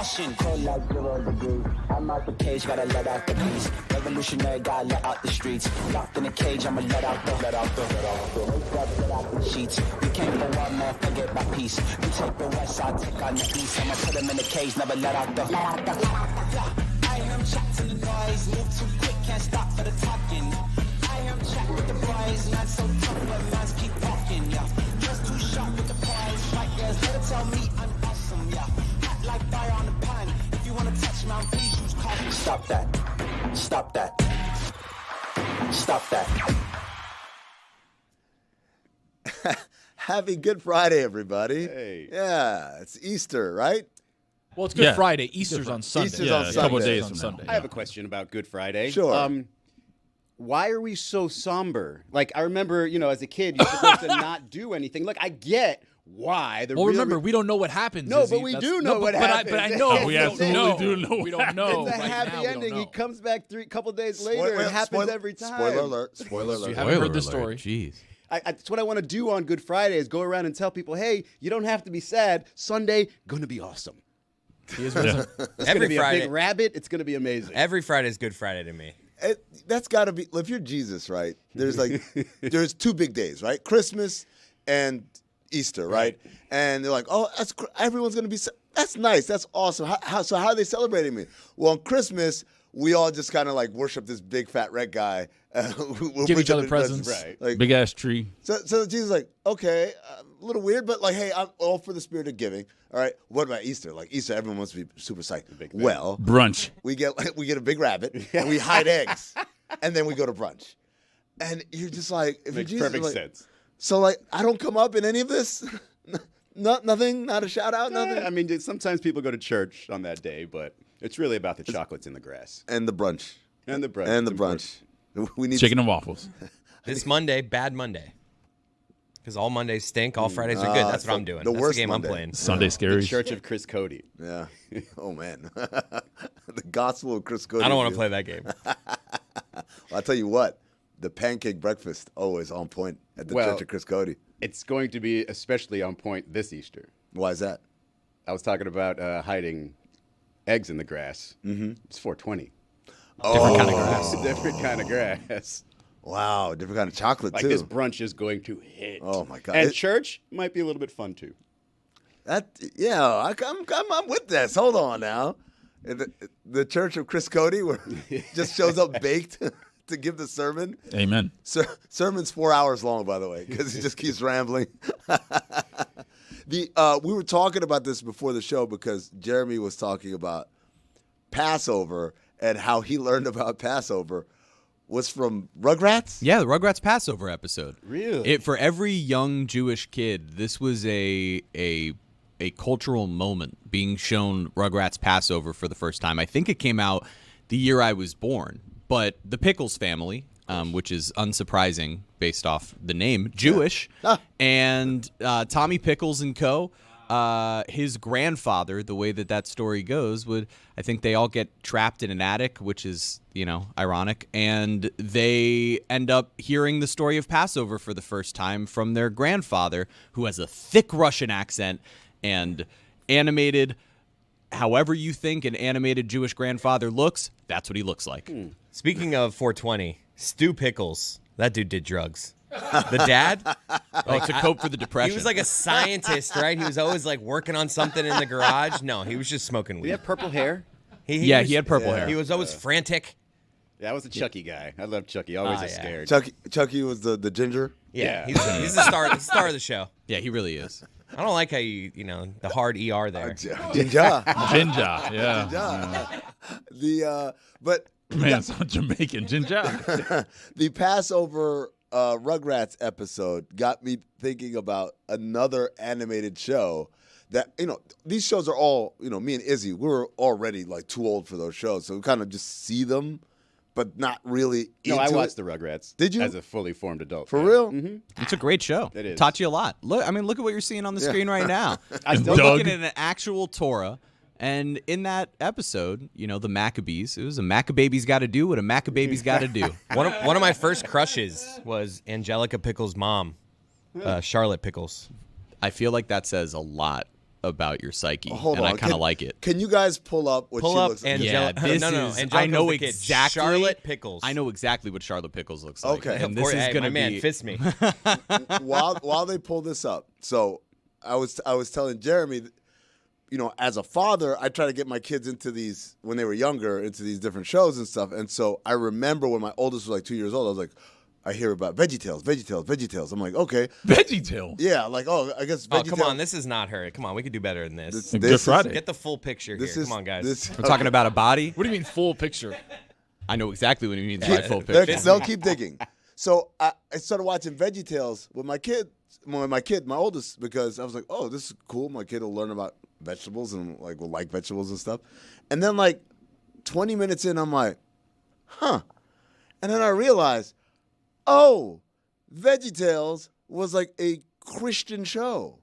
passion. Cold like 0 degrees. I'm out the cage, gotta let out the beast. Revolutionary, gotta let out the streets. Locked in a cage, I'ma let out the sheets. We came for one man, forget my peace. You take the west, I'll take on the east. I'ma put him in the cage, never let out the. I hear him chat to the noise, move too quick, can't stop for the talking. I hear him chat with the boys, man so tough, but man's keep walking, yeah. Just too sharp with the prize, right guys, let it tell me I'm awesome, yeah. Hot like fire on the pan, if you wanna touch me, please use caution. Stop that, stop that, stop that. Happy Good Friday, everybody. Hey. Yeah, it's Easter, right? Well, it's Good Friday. Easter's on Sunday. Easter's on a couple of Sunday. days from Sunday. I have a question about Good Friday. Sure. Why are we so somber? Like, I remember, as a kid, you're supposed to not do anything. Look, I get why. Well, remember, we don't know what happens. No, Izzy. but we do know what happens. But I know. We absolutely do know. We don't know. It's a Right happy now, we don't ending. know. He comes back couple days later. It happens every time. Spoiler alert. Spoiler You alert. haven't heard the story. Jeez. That's what I want to do on Good Friday is go around and tell people, hey, you don't have to be sad. Sunday, gonna be awesome. He is risen. It's Every gonna be Friday. a big rabbit. It's gonna be amazing. Every Friday is Good Friday to me. That's got to be, if you're Jesus, right? There's there's 2 big days, right? Christmas and Easter, right? And they're like, oh, everyone's going to be, that's nice. That's awesome. So how are they celebrating me? Well, on Christmas, we all just kind of worship this big fat red guy. We'll Give each other presents. Right. Big ass tree. So Jesus is like, okay, a little weird, but hey, I'm all for the spirit of giving. All right. What about Easter? Easter, everyone wants to be super psyched. Well, Brunch. we get a big rabbit and we hide eggs, and then we go to brunch. And you're just like, if Makes you're Jesus, perfect sense. So I don't come up in any of this. Nothing. Not a shout out. Nothing. I mean, sometimes people go to church on that day, but it's really about the chocolates in the grass And the brunch. and the brunch. And the It's brunch. We need Chicken and waffles. This Monday, bad Monday. Because all Mondays stink, all Fridays are good. That's what I'm doing. the That's worst the game Monday. I'm playing. Sunday important. scary. The Church of Chris Cody. Yeah. Oh man. The gospel of Chris Cody. I don't want to play that game. Well, I'll tell you what. The pancake breakfast always on point at the Church of Chris Cody. It's going to be especially on point this Easter. Why is that? I was talking about hiding eggs in the grass. Mm-hmm. It's 420. Different kind of grass. It's a different kind of grass. Wow, different kind of chocolate too. This brunch is going to hit. Oh my God! And church might be a little bit fun too. I'm with this. Hold on now. The Church of Chris Cody, where he just shows up baked to give the sermon. Amen. Sermon's 4 hours long, by the way, because he just keeps rambling. We were talking about this before the show because Jeremy was talking about Passover and how he learned about Passover was from Rugrats? Yeah, the Rugrats Passover episode. Really? For every young Jewish kid, this was a cultural moment being shown Rugrats Passover for the first time. I think it came out the year I was born. But the Pickles family, which is unsurprising based off the name, Jewish, and Tommy Pickles and co., his grandfather, the way that story goes, I think they all get trapped in an attic, which is, ironic, and they end up hearing the story of Passover for the first time from their grandfather, who has a thick Russian accent and animated. However you think an animated Jewish grandfather looks, that's what he looks like. Speaking of 420, Stu Pickles, that dude did drugs. The dad? To cope for the depression. He was like a scientist, right? He was always working on something in the garage. No, he was just smoking Did weed. he have purple hair? He had purple hair. He was always frantic. Yeah, I was a Chucky guy. I love Chucky. Always yeah. scared. Chucky was the ginger? Yeah, Yeah. he's the star of the show. Yeah, he really is. I don't like how the hard ER there. Ginger. Ginger. Yeah. But Man, some Jamaican ginger. the Passover Rugrats episode got me thinking about another animated show that, these shows are all, me and Izzy, we're already too old for those shows. So we kind of just see them, but not really No, I into watched it. the Rugrats. Did you? As a fully formed adult. For yeah. real? Mm-hmm. It's a great show. It is. Taught you a lot. Look at what you're seeing on the screen right now. I still We're Doug. looking at an actual Torah, and in that episode, the Maccabees. It was a Maccababy's got to do what a Maccababy's got to do. One of my first crushes was Angelica Pickles' mom, Charlotte Pickles. I feel like that says a lot about your psyche, Hold and on. I kind of like it. Can you guys pull up what Pull she up looks like? Yeah, this no, is. Angelica's I know the kid. exactly. Charlotte Pickles. I know exactly what Charlotte Pickles looks like. Okay. and this is Hey, gonna my man, be. fist me. While they pull this up, so I was telling Jeremy, you know, as a father, I try to get my kids into these when they were younger, into these different shows and stuff. And so I remember when my oldest was like 2 years old, I was like, I hear about VeggieTales. I'm like, okay, VeggieTale. yeah, like I guess. Oh, VeggieTales. come on. This is not her. Come on. We could do better than this. Good is- Friday. Get the full picture here. Come on, guys. We're talking about a body. What do you mean full picture? I know exactly what he means by full They'll picture. keep digging. So I started watching VeggieTales with my kid, my oldest, because I was like, oh, this is cool. My kid will learn about vegetables and will like vegetables and stuff. And then 20 minutes in, I'm like, huh. And then I realized, oh, VeggieTales was like a Christian show.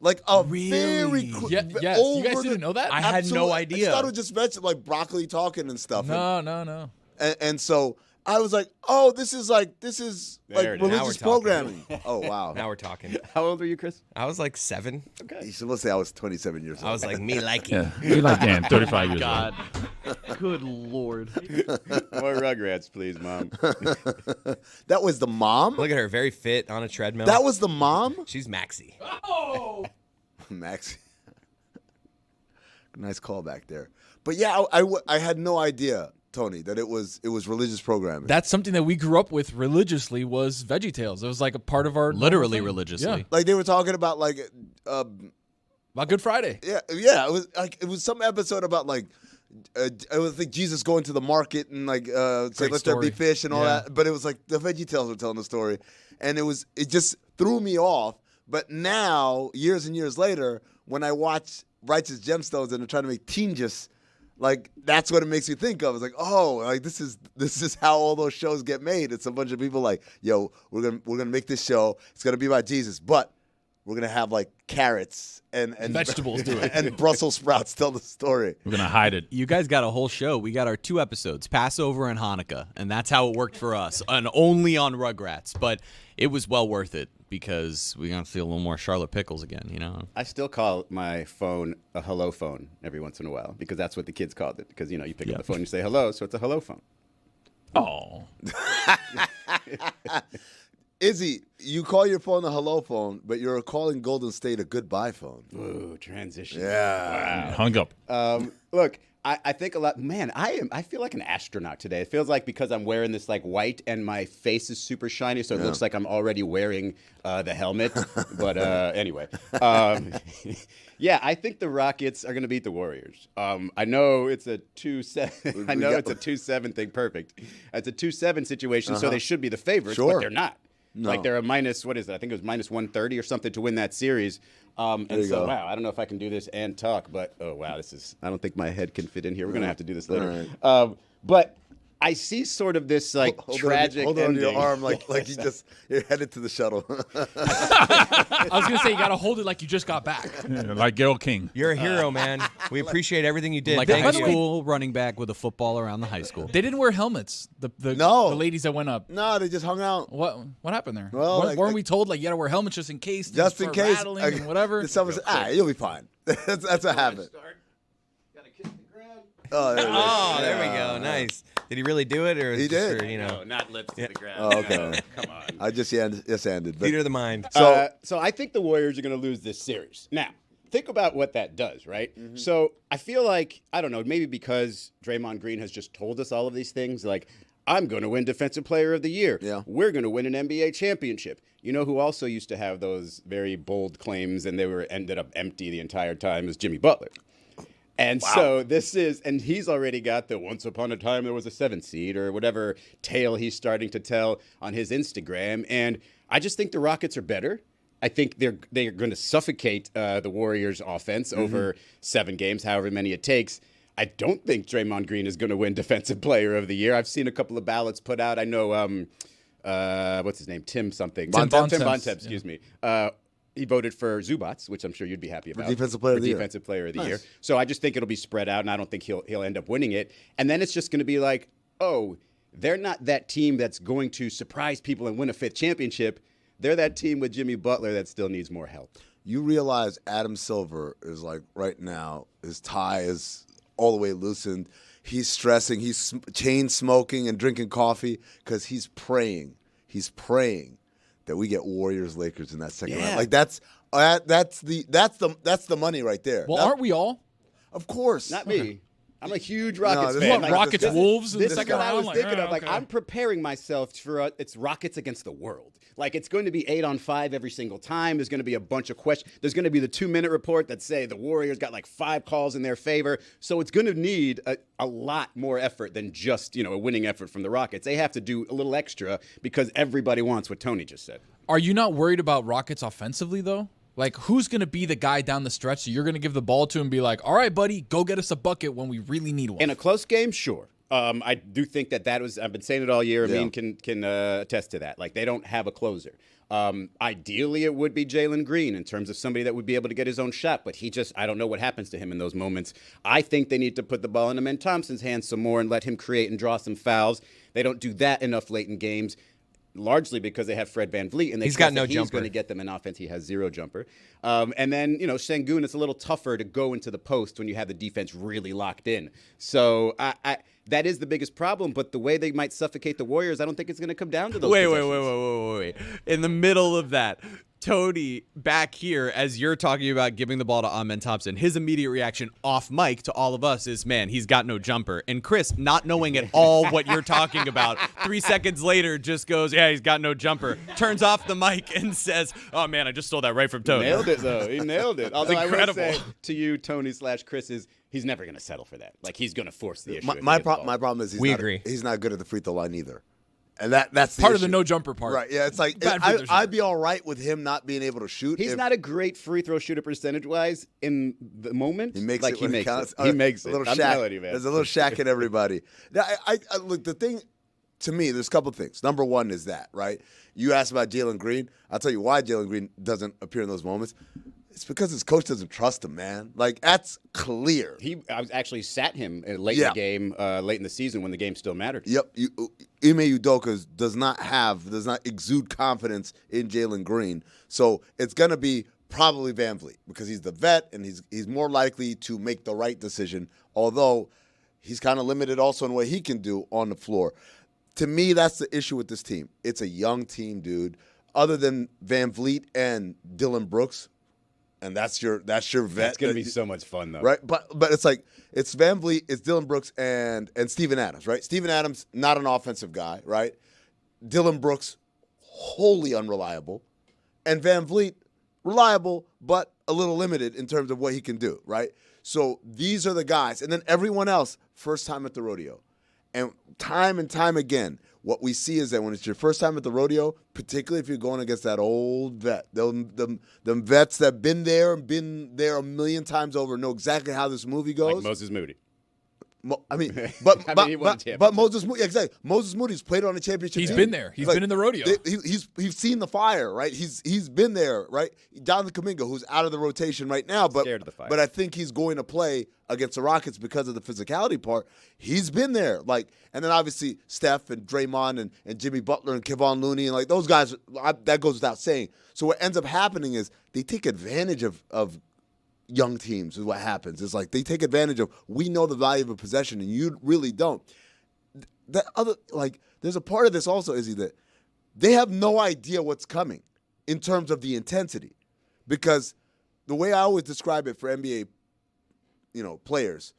Like a very Yeah, yes. You guys didn't know that? I had no I idea. thought it was just vegetables, like broccoli talking and stuff. No. And so I was like, oh, this is like There it is. religious Now we're talking. programming. Oh, wow. Now we're talking. How old are you, Chris? I was like 7. You supposed to say I was 27 years old. I was like, me liking. Yeah, you like Dan, 35 years old. Good Lord. More Rugrats, please, Mom. That was the mom? Look at her, very fit on a treadmill. That was the mom? She's Maxie. Max. Nice callback there. But yeah, I had no idea, Tony, that it was religious programming. That's something that we grew up with religiously was VeggieTales. It was like a part of our Literally normal thing. religiously. Yeah. Like they were talking about About Good Friday. yeah, it was some episode about I would think Jesus going to the market and say let there be story. fish and all Yeah. that, but it was like the VeggieTales were telling the story, and it just threw me off. But now, years and years later, when I watch Righteous Gemstones and they're trying to make teen just that's what it makes me think of. It's like, oh, this is how all those shows get made. It's a bunch of people like, yo, we're gonna make this show. It's gonna be about Jesus, but we're gonna have carrots and Vegetables do it. and Brussels sprouts tell the story. We're gonna hide it. You guys got a whole show. We got our 2 episodes, Passover and Hanukkah, and that's how it worked for us, and only on Rugrats. But it was well worth it because we're gonna see a little more Charlotte Pickles again. You know. I still call my phone a hello phone every once in a while because that's what the kids called it. Because, you pick up the phone and you say hello, so it's a hello phone. Oh, Izzy, you call your phone a hello phone, but you're calling Golden State a goodbye phone. Ooh, transition. Yeah. hung up. Look, I think a lot. Man, I feel like an astronaut today. It feels like because I'm wearing this white and my face is super shiny, so it looks like I'm already wearing the helmet. But anyway, yeah, I think the Rockets are going to beat the Warriors. I know it's a 2-7. I know it's a 2-7 thing. Perfect. It's a 2-7 situation, so they should be the favorites, Sure. but they're not. No. They're a minus, what is it? I think it was minus 130 or something to win that series. And you so, go. wow, I don't know if I can do this and talk, but oh, wow, I don't think my head can fit in here. We're going to have to do this later. But I see sort of this tragic Hold on to ending. your arm like you're headed to the shuttle. I was gonna say you gotta hold it like you just got back. Yeah, like Gail King. You're a hero, man. We appreciate everything you did. Like a Thank high you. school running back with a football around the high school. They didn't wear helmets. The No. ladies that went up. No, they just hung out. What happened there? Well, weren't we told you gotta wear helmets just in case? things Just in start case. rattling and whatever. Someone said, you'll be fine. that's what happened. Oh, there it is. Oh, there we go. Nice. Did he really do it, or is He it just did. for, No, not lips to the ground. Oh, okay. No, come on. I just ended. But theater of the mind? So I think the Warriors are going to lose this series. Now, think about what that does, right? Mm-hmm. So I feel like, I don't know, maybe because Draymond Green has just told us all of these things, I'm going to win Defensive Player of the Year. Yeah. We're going to win an NBA championship. You know who also used to have those very bold claims and they ended up empty the entire time is Jimmy Butler. And so and he's already got the once upon a time there was a 7th seed or whatever tale he's starting to tell on his Instagram. And I just think the Rockets are better. I think they're going to suffocate the Warriors' offense over 7 games, however many it takes. I don't think Draymond Green is going to win Defensive Player of the Year. I've seen a couple of ballots put out. I know, what's his name? Tim something. Tim Bontemps. Tim Bontemps, excuse me. He voted for Zubats, which I'm sure you'd be happy about. Defensive Player of the Year. Defensive Player of the Nice. Year. So I just think it'll be spread out, and I don't think he'll end up winning it. And then it's just going to be like, oh, they're not that team that's going to surprise people and win a 5th championship. They're that team with Jimmy Butler that still needs more help. you realize Adam Silver is like right now, his tie is all the way loosened. He's stressing. He's chain smoking and drinking coffee because he's praying. He's praying that we get Warriors-Lakers in that second round. Like that's the money right there. Well, aren't we all? Of course. Not me. I'm a huge Rockets this fan. is What, like- Rockets Wolves in the This is second what I round? was thinking of. okay. Like, I'm preparing myself for it's Rockets against the world. Like, it's going to be 8-on-5 every single time. There's going to be a bunch of questions. There's going to be the 2-minute report that say the Warriors got like 5 calls in their favor. So it's going to need a lot more effort than just, a winning effort from the Rockets. They have to do a little extra because everybody wants what Tony just said. Are you not worried about Rockets offensively, though? Like, who's going to be the guy down the stretch so you're going to give the ball to and be like, all right, buddy, go get us a bucket when we really need one? In a close game, sure. I do think that was, I've been saying it all year. Yeah. Amin can attest to that. Like, they don't have a closer. Ideally, it would be Jalen Green in terms of somebody that would be able to get his own shot, but I don't know what happens to him in those moments. I think they need to put the ball in Amin Thompson's hands some more and let him create and draw some fouls. They don't do that enough late in games. Largely because they have Fred VanVleet, and He's got no he's jumper. going to get them in offense. He has 0 jumper. And then, Şengün, it's a little tougher to go into the post when you have the defense really locked in. So that is the biggest problem, but the way they might suffocate the Warriors, I don't think it's going to come down to those possessions. Wait. In the middle of that, Tony, back here, as you're talking about giving the ball to Amin Thompson, his immediate reaction off mic to all of us is, man, he's got no jumper. And Chris, not knowing at all what you're talking about, 3 seconds later just goes, yeah, he's got no jumper, turns off the mic and says, oh, man, I just stole that right from Tony. Nailed it, though. He nailed it. Although I would incredible. say to you, Tony/Chris, is he's never going to settle for that. Like, he's going to force the issue. My problem is he's not good at the free throw line either. And that's the part of issue. the no jumper part. Right, yeah, it's like Bad free throw I'd be all right with him not being able to shoot. He's not a great free throw shooter percentage-wise in the moment. He makes like it when he it makes counts. it. He makes a it. little I'm shack. telling you, man. There's a little shack in everybody. Now, I look, the thing to me, there's a couple things. Number one is that, right? You asked about Jalen Green. I'll tell you why Jalen Green doesn't appear in those moments. It's because his coach doesn't trust him, man. Like, that's clear. I was actually sat him late in the game, late in the season when the game still mattered. Yep. Ime Udoka does not exude confidence in Jalen Green. So it's going to be probably VanVleet because he's the vet and he's more likely to make the right decision, although he's kind of limited also in what he can do on the floor. To me, that's the issue with this team. It's a young team, dude. Other than VanVleet and Dylan Brooks, and that's your vet. That's going to be so much fun, though. Right? But it's like it's VanVleet, it's Dylan Brooks, and Steven Adams, right? Steven Adams, not an offensive guy, right? Dylan Brooks, wholly unreliable. And VanVleet, reliable, but a little limited in terms of what he can do, right? So these are the guys. And then everyone else, first time at the rodeo. And time again, what we see is that when it's your first time at the rodeo, particularly if you're going against that old vet, them vets that been there a million times over, know exactly how this movie goes. Like Moses Moody. He won a championship. but Moses Moody, exactly. Moses Moody's played on a championship. He's team. been there. He's been in the rodeo. He's seen the fire, right? He's been there, right? Jonathan Kuminga, who's out of the rotation right now, but Scared of the fire. But I think he's going to play against the Rockets because of the physicality part. He's been there, and then obviously Steph and Draymond and Jimmy Butler and Kevon Looney and those guys. That goes without saying. So what ends up happening is they take advantage of young teams is what happens. It's like they take advantage of, we know the value of a possession and you really don't. There's a part of this also, Izzy, that they have no idea what's coming in terms of the intensity. Because the way I always describe it for NBA, players,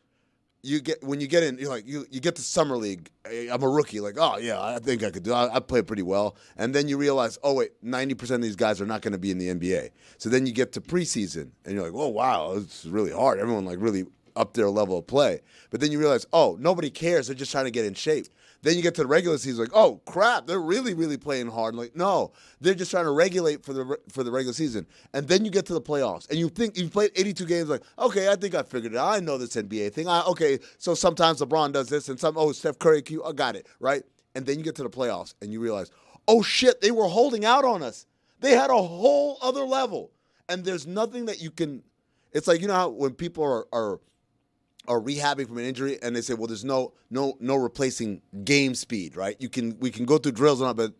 when you get in, you get to summer league. I'm a rookie. Oh yeah, I think I could do. I play pretty well, and then you realize, oh wait, 90% of these guys are not going to be in the NBA. So then you get to preseason, and you're like, oh wow, it's really hard. Everyone really up their level of play. But then you realize, oh, nobody cares. They're just trying to get in shape. Then you get to the regular season, oh crap, they're really, really playing hard. No, they're just trying to regulate for the regular season. And then you get to the playoffs, and you think you've played 82 games. Okay, I think I figured it out. I know this NBA thing. Okay, so sometimes LeBron does this, and Steph Curry, I got it, right? And then you get to the playoffs, and you realize, oh shit, they were holding out on us. They had a whole other level, and there's nothing that you can. It's like, how when people are rehabbing from an injury, and they say, well, there's no replacing game speed, right? We can go through drills and all, but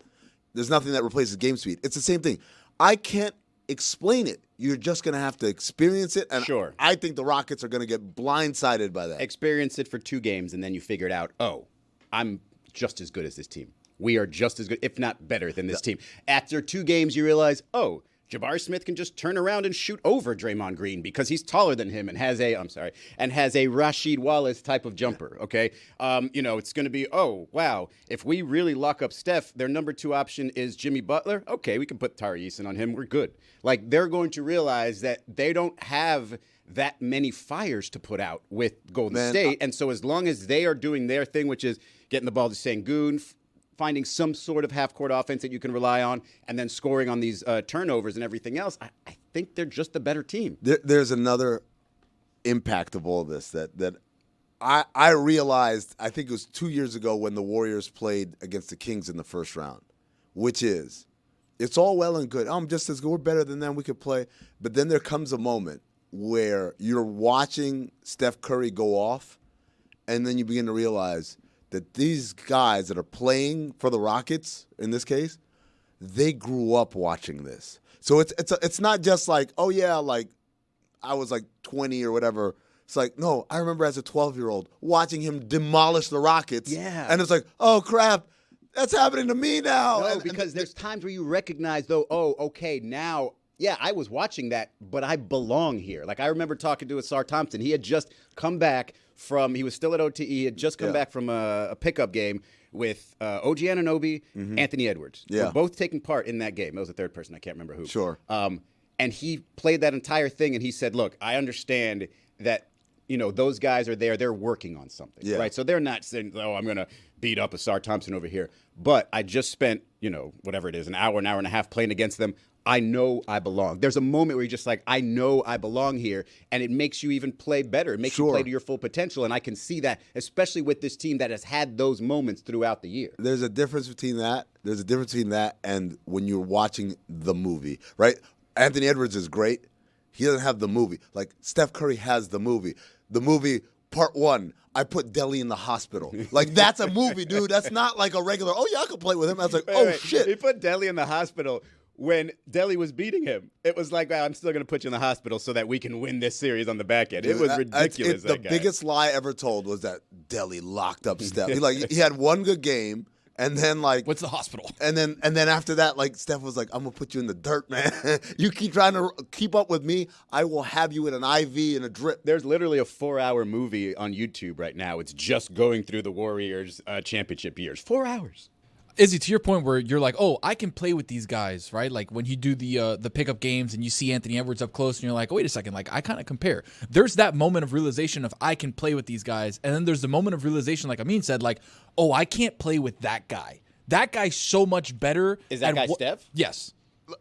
there's nothing that replaces game speed. It's the same thing. I can't explain it. You're just going to have to experience it. And Sure. I think the Rockets are going to get blindsided by that. Experience it for 2 games, and then you figure it out. Oh, I'm just as good as this team. We are just as good, if not better, than this team. After 2 games, you realize, oh, Jabari Smith can just turn around and shoot over Draymond Green because he's taller than him and has a Rasheed Wallace type of jumper. Okay, it's going to be, oh wow, if we really lock up Steph, their number 2 option is Jimmy Butler. Okay, we can put Tari Eason on him. We're good. Like, they're going to realize that they don't have that many fires to put out with Golden State, and so as long as they are doing their thing, which is getting the ball to Sengun, finding some sort of half-court offense that you can rely on, and then scoring on these turnovers and everything else, I think they're just a better team. There's another impact of all this that I realized, I think it was 2 years ago when the Warriors played against the Kings in the first round, which is, it's all well and good. I'm just as good. We're better than them. We could play. But then there comes a moment where you're watching Steph Curry go off, and then you begin to realize that these guys that are playing for the Rockets, in this case, they grew up watching this. So it's not just like, oh yeah, like I was like 20 or whatever. It's like, no, I remember as a 12-year-old watching him demolish the Rockets. Yeah. And it's like, oh crap, that's happening to me now. No, because there's times where you recognize, though, oh, okay, now, yeah, I was watching that, but I belong here. Like, I remember talking to Asar Thompson. He had just come back he was still at OTE. He had just come back from a pickup game with OG Anunoby, Anthony Edwards. Yeah. Were both taking part in that game. It was a third person. I can't remember who. Sure. And he played that entire thing, and he said, look, I understand that, those guys are there. They're working on something, right? So they're not saying, oh, I'm going to beat up Asar Thompson over here. But I just spent, whatever it is, an hour and a half playing against them. I know I belong. There's a moment where you're just like, I know I belong here, and it makes you even play better. It makes you play to your full potential, and I can see that, especially with this team that has had those moments throughout the year. There's a difference between that. There's a difference between that and when you're watching the movie, right? Anthony Edwards is great. He doesn't have the movie. Like, Steph Curry has the movie. The movie, part 1, I put Delly in the hospital. Like, that's a movie, dude. That's not like a regular, oh, yeah, I could play with him. I was like, shit. He put Delly in the hospital when Delly was beating him. It was like, I'm still going to put you in the hospital so that we can win this series on the back end. It was ridiculous. The biggest lie ever told was that Delly locked up Steph. He had one good game, and then what's the hospital? And then after that, Steph was like, I'm gonna put you in the dirt, man. You keep trying to keep up with me, I will have you in an IV and a drip. There's literally a 4-hour movie on YouTube right now. It's just going through the Warriors championship years. 4 hours. Izzy, to your point where you're like, oh, I can play with these guys, right? Like when you do the pickup games and you see Anthony Edwards up close and you're like, oh, wait a second, like I kind of compare. There's that moment of realization of I can play with these guys. And then there's the moment of realization, like Amin said, like, oh, I can't play with that guy. That guy's so much better. Is that guy Steph? Yes.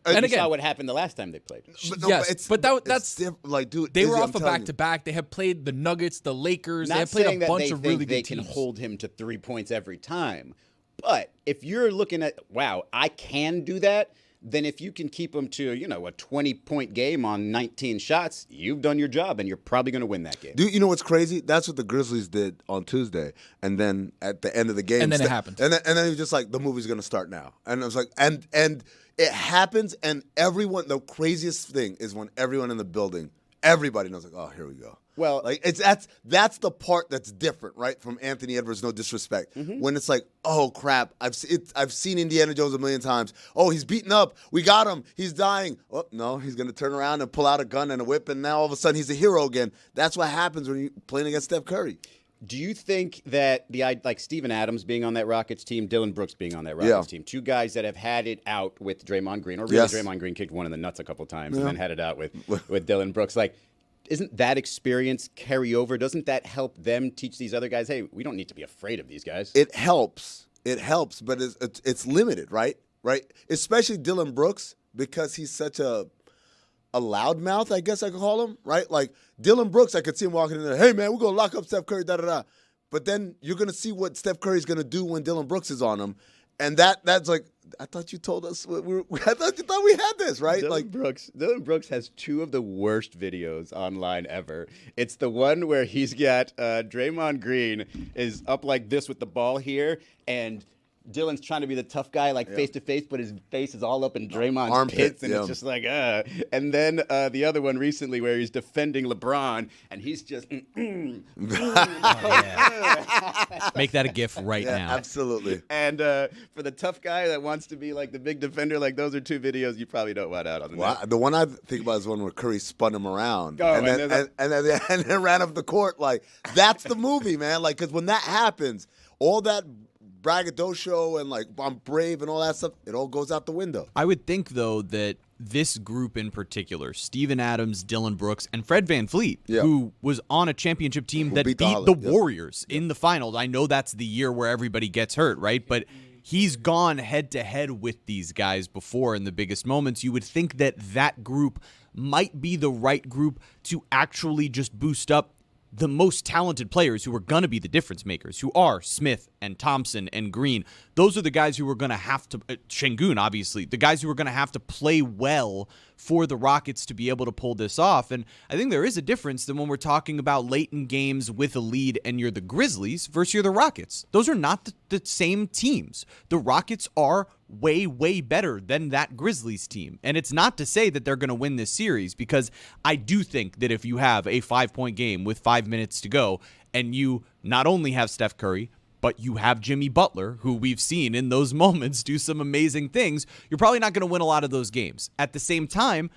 And again, saw what happened the last time they played. That's like, dude. They were Izzy, off a back-to-back. They have played the Nuggets, the Lakers. Not they have played saying a bunch that of really they good can teams. hold him to 3 points every time. But if you're looking at, wow, I can do that, then if you can keep him to, a 20-point game on 19 shots, you've done your job, and you're probably going to win that game. Dude, you know what's crazy? That's what the Grizzlies did on Tuesday. And then at the end of the game. And then it happened. And then he was just like, the movie's going to start now. And I was like, and it happens, and everyone, the craziest thing is when everyone in the building, everybody knows, like, oh, here we go. Well, like that's the part that's different, right? From Anthony Edwards, no disrespect. When it's like, oh crap, I've seen Indiana Jones a million times. Oh, he's beaten up. We got him. He's dying. Oh no, he's gonna turn around and pull out a gun and a whip, and now all of a sudden he's a hero again. That's what happens when you're playing against Steph Curry. Do you think that like Steven Adams being on that Rockets team, Dylan Brooks being on that Rockets team, 2 guys that have had it out with Draymond Green, or really Draymond Green kicked one in the nuts a couple times and then had it out with Dylan Brooks, like? Isn't that experience carry over? Doesn't that help them teach these other guys, hey, we don't need to be afraid of these guys? It helps, but it's limited, right? Right? Especially Dylan Brooks, because he's such a loudmouth, I guess I could call him, right? Like Dylan Brooks, I could see him walking in there, hey man, we're gonna lock up Steph Curry, da-da-da. But then you're gonna see what Steph Curry's gonna do when Dylan Brooks is on him. And that's like, I thought you told us. I thought you thought we had this, right? Dylan Brooks has 2 of the worst videos online ever. It's the one where he's got Draymond Green is up like this with the ball here, and Dylan's trying to be the tough guy, like face to face, but his face is all up in Draymond's Armpit, pits, and yeah. it's just like, And then the other one recently where he's defending LeBron, and he's just, Make that a GIF right Yeah, now. absolutely. And for the tough guy that wants to be like the big defender, like those are two videos you probably don't want out on the Well, net. the one I think about is one where Curry spun him around Oh, and, and then ran up the court. Like, that's the movie, man. Like, because when that happens, all that braggadocio and like I'm brave and all that stuff, it all goes out the window. I would think, though, that this group in particular, Steven Adams, Dylan Brooks, and Fred VanVleet, Yeah. who was on a championship team that beat beat the the Holland, yeah. Warriors in the finals. I know that's the year where everybody gets hurt, right? But he's gone head-to-head with these guys before in the biggest moments. You would think that that group might be the right group to actually just boost up the most talented players who are going to be the difference makers, who are Smith and Thompson and Green. Those are the guys who are going to have to, Şengün, obviously, the guys who are going to have to play well for the Rockets to be able to pull this off. And I think there is a difference than when we're talking about late in games with a lead and you're the Grizzlies versus you're the Rockets. Those are not the same teams. The Rockets are way, way better than that Grizzlies team. And it's not to say that they're going to win this series, because I do think that if you have a 5-point game with 5 minutes to go and you not only have Steph Curry, but you have Jimmy Butler, who we've seen in those moments do some amazing things, you're probably not going to win a lot of those games. At the same time,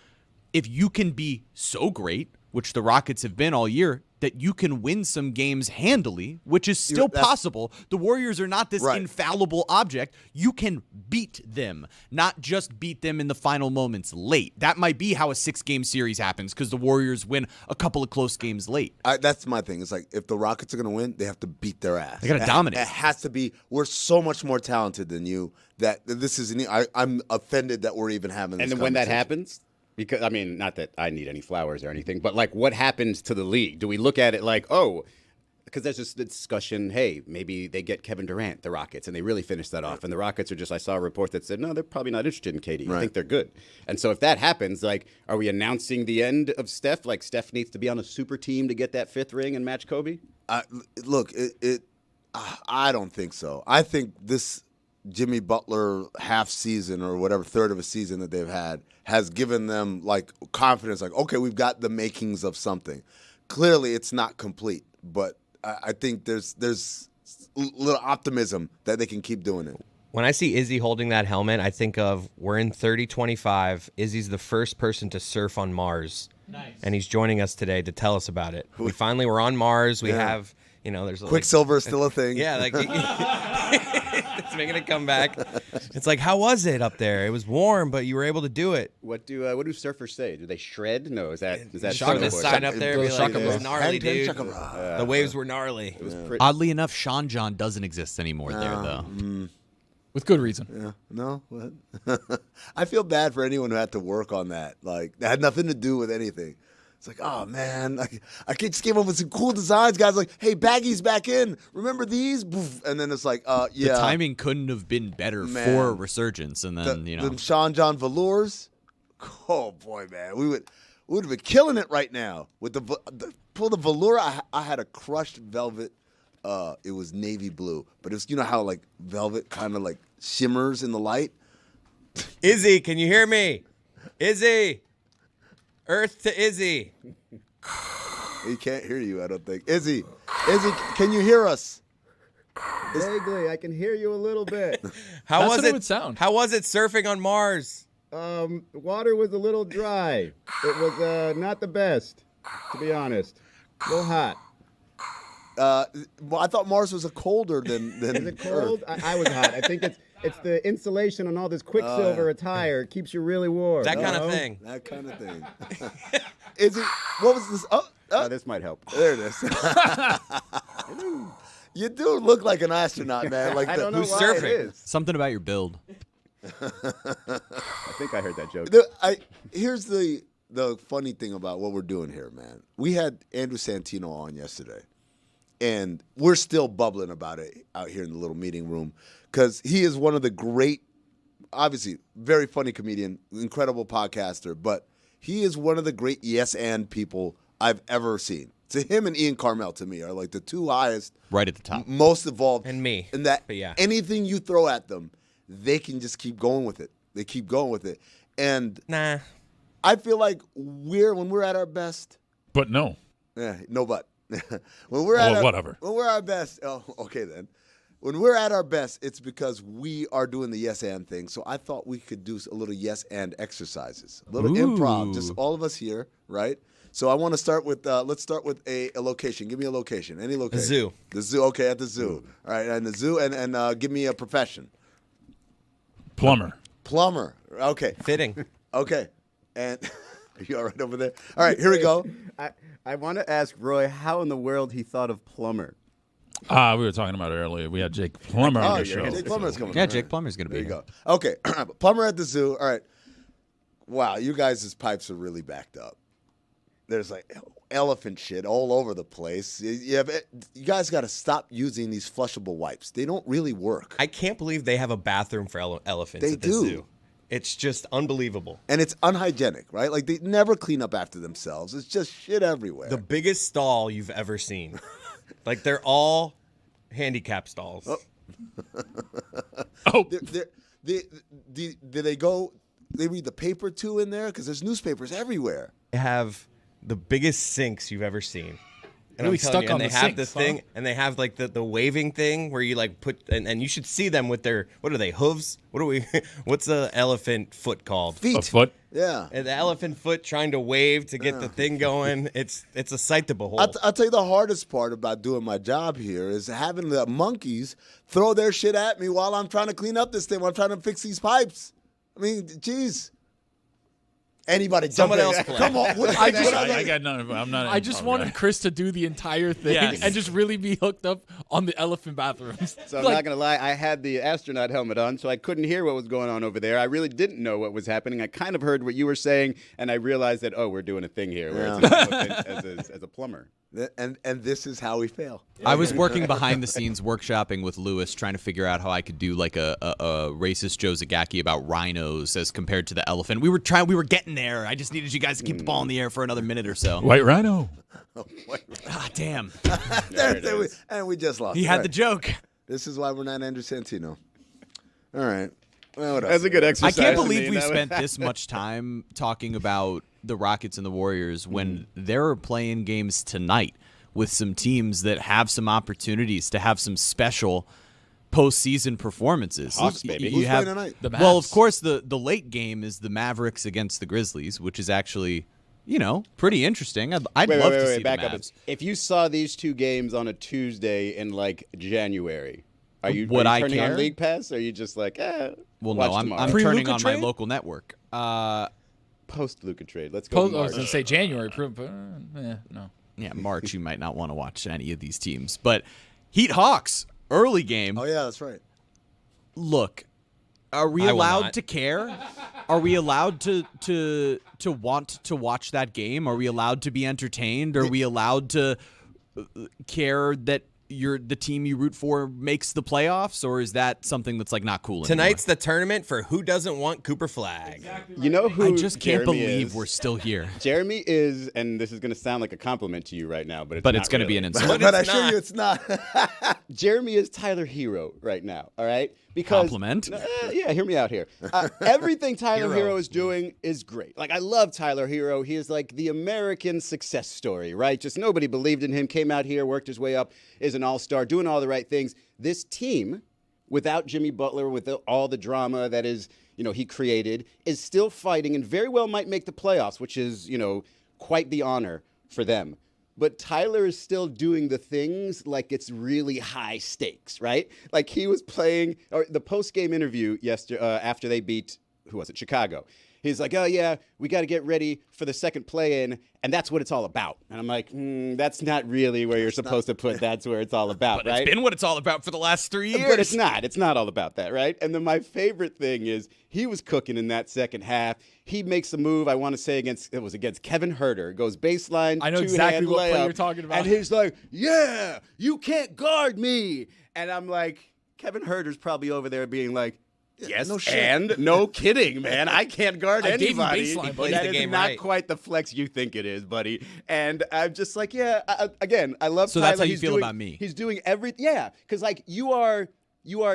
if you can be so great, which the Rockets have been all year, that you can win some games handily, which is still possible. The Warriors are not this infallible object. You can beat them, not just beat them in the final moments late. That might be how a 6-game series happens, because the Warriors win a couple of close games late. That's my thing. It's like, if the Rockets are going to win, they have to beat their ass. They got to dominate. It has to be. We're so much more talented than you. That this is. I'm offended that we're even having this And then when that conversation. happens, because, I mean, not that I need any flowers or anything, but like, what happens to the league? Do we look at it like, oh, because there's this discussion, hey, maybe they get Kevin Durant, the Rockets, and they really finish that off. And the Rockets are just, I saw a report that said, no, they're probably not interested in KD. I think they're good. And so if that happens, like, are we announcing the end of Steph? Like, Steph needs to be on a super team to get that 5th ring and match Kobe? Look, I don't think so. I think this Jimmy Butler half season or whatever, third of a season that they've had has given them like confidence, like, okay, we've got the makings of something. Clearly it's not complete, but I think there's little optimism that they can keep doing it. When I see Izzy holding that helmet, I think of, we're in 3025. Izzy's the first person to surf on Mars. Nice. And he's joining us today to tell us about it. We finally were on Mars. We have, there's Quicksilver is still a thing. Yeah, like it's making a comeback. It's like, how was it up there? It was warm, but you were able to do it. What do surfers say? Do they shred? No, is that Shocking to surfboard? sign up there, and be like, it was gnarly, dude. Shaka. The waves were gnarly. It was pretty. Oddly enough, Sean John doesn't exist anymore there, though. With good reason. Yeah. No? What? I feel bad for anyone who had to work on that. Like, that had nothing to do with anything. It's like, oh, man, I just came up with some cool designs. Guys like, hey, Baggy's back in. Remember these? And then it's like, yeah. The timing couldn't have been better for a resurgence. And then, the Sean John velours. Oh, boy, man. We would have been killing it right now. With pull the velour. I had a crushed velvet. It was navy blue. But it was, how like velvet kind of like shimmers in the light. Izzy, can you hear me? Izzy. Earth to Izzy. He can't hear you, I don't think. Izzy, can you hear us? Vaguely, I can hear you a little bit. How was what it would sound. How was it surfing on Mars? The water was a little dry. It was not the best, to be honest. A little hot. Well, I thought Mars was colder than Is it cold? I was hot. I think it's the insulation on all this Quicksilver attire. It keeps you really warm. That kind of thing. That kind of thing. Izzy, what was this? Oh, This might help. there it is. You do look like an astronaut, man. Like I don't know who's why surfing? it is. Something about your build. I think I heard that joke. Here's the funny thing about what we're doing here, man. We had Andrew Santino on yesterday, and we're still bubbling about it out here in the little meeting room because he is one of the great, obviously, very funny comedian, incredible podcaster, but he is one of the great yes and people I've ever seen. So him and Ian Carmel to me are like the two highest, Right at the top. most evolved, And me. In that But yeah. anything you throw at them, they can just keep going with it. They keep going with it, and Nah. I feel like when we're at our best. But no. No, but when we're at whatever. When we're at our best, okay then. When we're at our best, it's because we are doing the yes and thing. So I thought we could do a little yes and exercises, a little improv, just all of us here, right? So I want to start with let's start with a location. Give me a location, any location. The zoo. The zoo. Okay, at the zoo. All right, and the zoo, and give me a profession. Plumber. Plumber. Okay. Fitting. Okay. And are you all right over there? All right, here we go. I want to ask Roy how in the world he thought of Plummer. We were talking about it earlier. We had Jake Plummer on the show. Jake Plummer's coming. Yeah, All Jake right. Plummer's going to be There you here. go. Okay, Plumber at the zoo. All right. Wow, you guys' pipes are really backed up. There's like elephant shit all over the place. You guys got to stop using these flushable wipes. They don't really work. I can't believe they have a bathroom for elephants They at the do. zoo. It's just unbelievable. And it's unhygienic, right? Like they never clean up after themselves. It's just shit everywhere. The biggest stall you've ever seen. Like they're all handicap stalls. Oh, Do they go? They read the paper too in there because there's newspapers everywhere. They have the biggest sinks you've ever seen. And Really I'm telling stuck you, on and the they have sinks, the thing, and they have like the waving thing where you like put, and you should see them with their, what are they, hooves? What's the elephant foot called? Feet. a foot. Yeah. And the elephant foot trying to wave to get the thing going. It's a sight to behold. I'll tell you the hardest part about doing my job here is having the monkeys throw their shit at me while I'm trying to clean up this thing, while I'm trying to fix these pipes. I mean, geez. Anybody jump Someone in. else play. Come on. I got none. I'm not. I just wanted Chris to do the entire thing Yes. and just really be hooked up on the elephant bathrooms. So I'm not going to lie, I had the astronaut helmet on, so I couldn't hear what was going on over there. I really didn't know what was happening. I kind of heard what you were saying, and I realized that, we're doing a thing here where it's an elephant as a plumber. And this is how we fail. I was working behind the scenes workshopping with Lewis trying to figure out how I could do like a racist Joe Zagacki about rhinos as compared to the elephant. We were getting there. I just needed you guys to keep the ball in the air for another minute or so. White Rhino. Ah, damn. And we just lost. He had All the right. joke. This is why we're not Andrew Santino. All right. Well, what else? That's a good I exercise. can't to believe me. we That spent was- this much time talking about the Rockets and the Warriors when there are playing games tonight with some teams that have some opportunities to have some special postseason performances. Hawks, baby. Who's playing tonight? The Well, of Mavs. course, the late game is the Mavericks against the Grizzlies, which is actually, pretty interesting. I'd love to see back the up. Mavs. If you saw these two games on a Tuesday in like January, are you Would I turning care? on League Pass? Or are you just like, Well, watch no, I'm tomorrow? turning Pre-Luka on my trade? local network. Post Luka trade. Let's go. I was March. going to say January. No. Yeah, March, you might not want to watch any of these teams. But Heat Hawks, early game. Oh, yeah, that's right. Look, are we I will allowed not. to care? Are we allowed to want to watch that game? Are we allowed to be entertained? Are we allowed to care that the team you root for makes the playoffs, or is that something that's like not cool Tonight's the tournament for who doesn't want Cooper Flag. You know who? anymore? I just can't Jeremy believe is? we're still here. Jeremy is, and this is going to sound like a compliment to you right now, but It's going to be an insult. But I it's assure not. you it's not. Jeremy is Tyler Hero right now. All right, because Compliment? Yeah, hear me out here. Everything Tyler Hero is doing is great. Like I love Tyler Hero. He is like the American success story, right? Just nobody believed in him. Came out here, worked his way up, is an all-star, doing all the right things. This team, without Jimmy Butler, with all the drama that is, he created, is still fighting and very well might make the playoffs, which is, quite the honor for them. But Tyler is still doing the things like it's really high stakes, right? Like he was playing, or the post-game interview yesterday after they beat, who was it, Chicago. He's like, oh, yeah, we got to get ready for the second play-in, and that's what it's all about. And I'm like, that's not really where you're supposed to put that's where it's all about, But right? it's been what it's all about for the last 3 years. But it's not. It's not all about that, right? And then my favorite thing is he was cooking in that second half. He makes a move, I want to say, against Kevin Herter. Goes baseline, I know two-hand exactly what play layup, you're talking about. And he's like, yeah, you can't guard me. And I'm like, Kevin Herter's probably over there being like, Yes, no shit. and no kidding, man. I can't guard I gave you anybody. baseline, buddy. That Plays the is game not right. quite the flex you think it is, buddy. And I'm just like, yeah. Again, I love. So Tyler. that's how you He's feel doing- about me. He's doing everything. Yeah, because like you are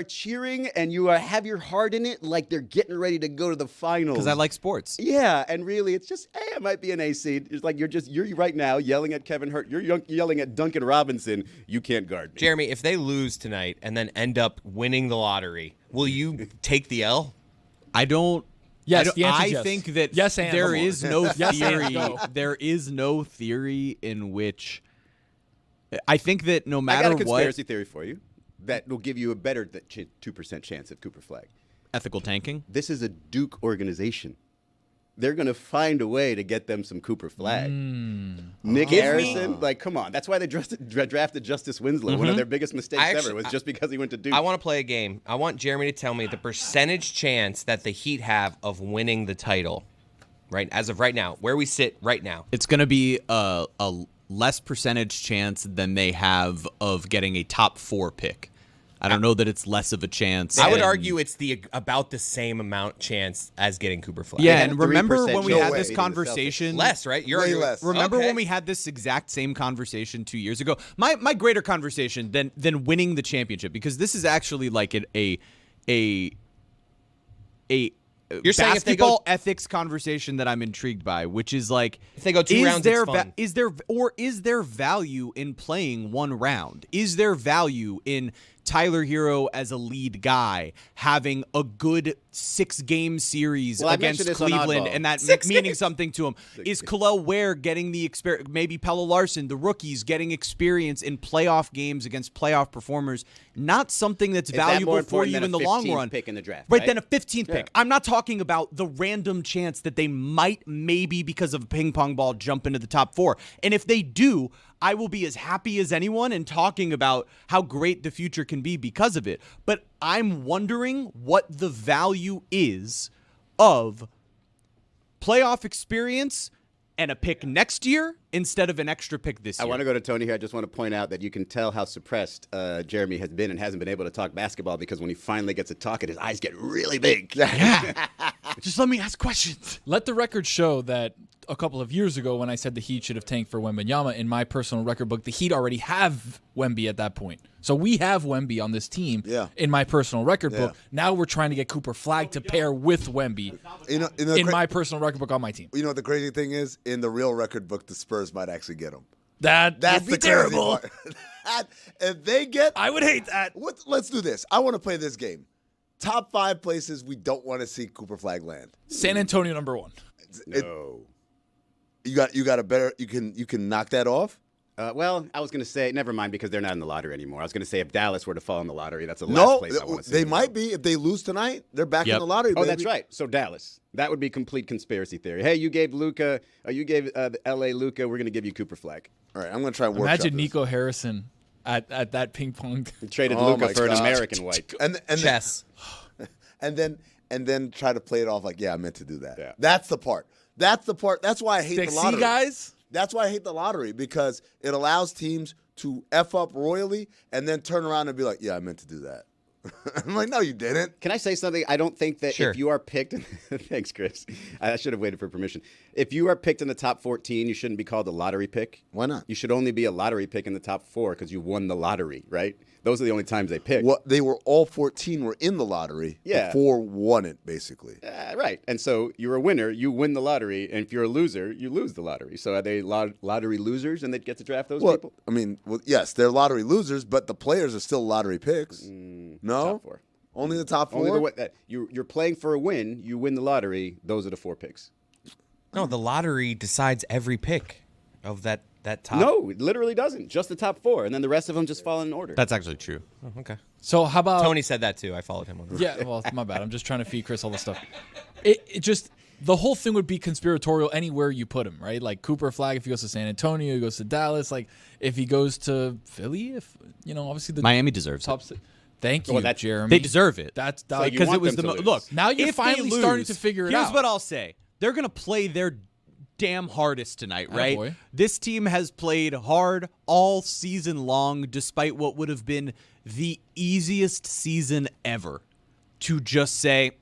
cheering and you have your heart in it, like they're getting ready to go to the finals. Because I like sports. Yeah, and really, it's just, hey, it might be an A seed. It's like you're right now yelling at Kevin Hurt. You're yelling at Duncan Robinson. You can't guard me. Jeremy, if they lose tonight and then end up winning the lottery, will you take the L? I don't. Yes, I, don't- the answer is I yes. think that Yes, and there come on. is no Yes, and theory. go. There is no theory in which. I think that no I matter got a what conspiracy theory for you that will give you a better 2% chance at Cooper Flag. ethical tanking. This is a Duke organization. They're going to find a way to get them some Cooper Flag. Nick Harrison, like, come on. That's why they drafted Justice Winslow. One of their biggest mistakes ever was just because he went to Duke. I want to play a game. I want Jeremy to tell me the percentage chance that the Heat have of winning the title, right? As of right now, where we sit right now. It's going to be a less percentage chance than they have of getting a top 4 pick. I don't know that it's less of a chance. I would than- argue it's about the same amount chance as getting we Flag. Yeah, had and a remember 3% when we no had way this beating the conversation? Less, right? Way less. Remember Okay. when we had this exact same conversation 2 years ago? My greater conversation than winning the championship, because this is actually like a You're saying if they basketball go- ethics conversation that I'm intrigued by, which is like, If they go 2 rounds, it's fun. is there value in playing 1 round? Is there value in Tyler Hero as a lead guy having a good 6-game series Well, I against mentioned this on Cleveland Oddball. and that meaning something to him? Is Khalil Ware getting the experience? Maybe Pella Larson, the rookies, getting experience in playoff games against playoff performers? Not something that's Is that valuable more for important you than in the a long 15th run. pick in the draft, Right, right? then a 15th pick. I'm not talking about the random chance that they might, maybe because of a ping pong ball, jump into the top 4. And if they do, I will be as happy as anyone and talking about how great the future can be because of it. But I'm wondering what the value is of playoff experience and a pick next year instead of an extra pick this year. I want to go to Tony here. I just want to point out that you can tell how suppressed Jeremy has been and hasn't been able to talk basketball, because when he finally gets to talk, his eyes get really big. Just let me ask questions. Let the record show that a couple of years ago, when I said the Heat should have tanked for Wembanyama, in my personal record book, the Heat already have Wemby at that point. So we have Wemby on this team in my personal record book. Now we're trying to get Cooper Flag to pair with Wemby in my personal record book on my team. You know what the crazy thing is? In the real record book, the Spurs might actually get him. That's That's would be the crazy terrible. part. If they get, I would hate that. let's do this. I want to play this game. Top 5 places we don't want to see Cooper Flag land. San Antonio number 1. No. You got a better. You can knock that off. Well, I was going to say, never mind, because they're not in the lottery anymore. I was going to say if Dallas were to fall in the lottery, that's the last No, place I want to see they them might go. be if they lose tonight. They're back in Yep. the lottery. Oh, baby. that's right. So Dallas. That would be complete conspiracy theory. Hey, you gave Luka, or you gave the L.A. Luka, we're going to give you Cooper Flag. All right, I'm going to try and workshop Imagine this. Nico Harrison at that ping pong. We traded Oh Luka my for an God. American white. and Chess. and then try to play it off like, yeah, I meant to do that. Yeah. That's the part. That's the part. That's why I hate the See, lottery. guys? That's why I hate the lottery, because it allows teams to F up royally and then turn around and be like, yeah, I meant to do that. I'm like, no, you didn't. Can I say something? I don't think that Sure. if you are picked, thanks, Chris. I should have waited for permission. If you are picked in the top 14, you shouldn't be called a lottery pick. Why not? You should only be a lottery pick in the top 4 because you won the lottery, right? Those are the only times they pick. What they were all 14 were in the lottery. Yeah. The 4 won it basically. Right. And so you're a winner, you win the lottery, and if you're a loser, you lose the lottery. So are they lottery losers and they get to draft those Well, people? I mean, yes, they're lottery losers, but the players are still lottery picks. No, Top 4. only the top 4. Only you're playing for a win, you win the lottery, those are the 4 picks. No, the lottery decides every pick of that top. No, it literally doesn't. Just the top 4, and then the rest of them just fall in order. That's actually true. Oh, okay. So how about Tony said that too. I followed him on that. Yeah, well, my bad. I'm just trying to feed Chris all the stuff. It just the whole thing would be conspiratorial anywhere you put him, right? Like Cooper Flag, if he goes to San Antonio, he goes to Dallas. Like if he goes to Philly, if obviously the Miami deserves top. it. Thank you, Well, that's- Jeremy. They deserve it. That's So you because want it was them the to lose. look. Now you're if they finally starting lose, to figure it here's out. what I'll say: they're gonna play their damn hardest tonight, right? Attaboy. This team has played hard all season long, despite what would have been the easiest season ever. to just say,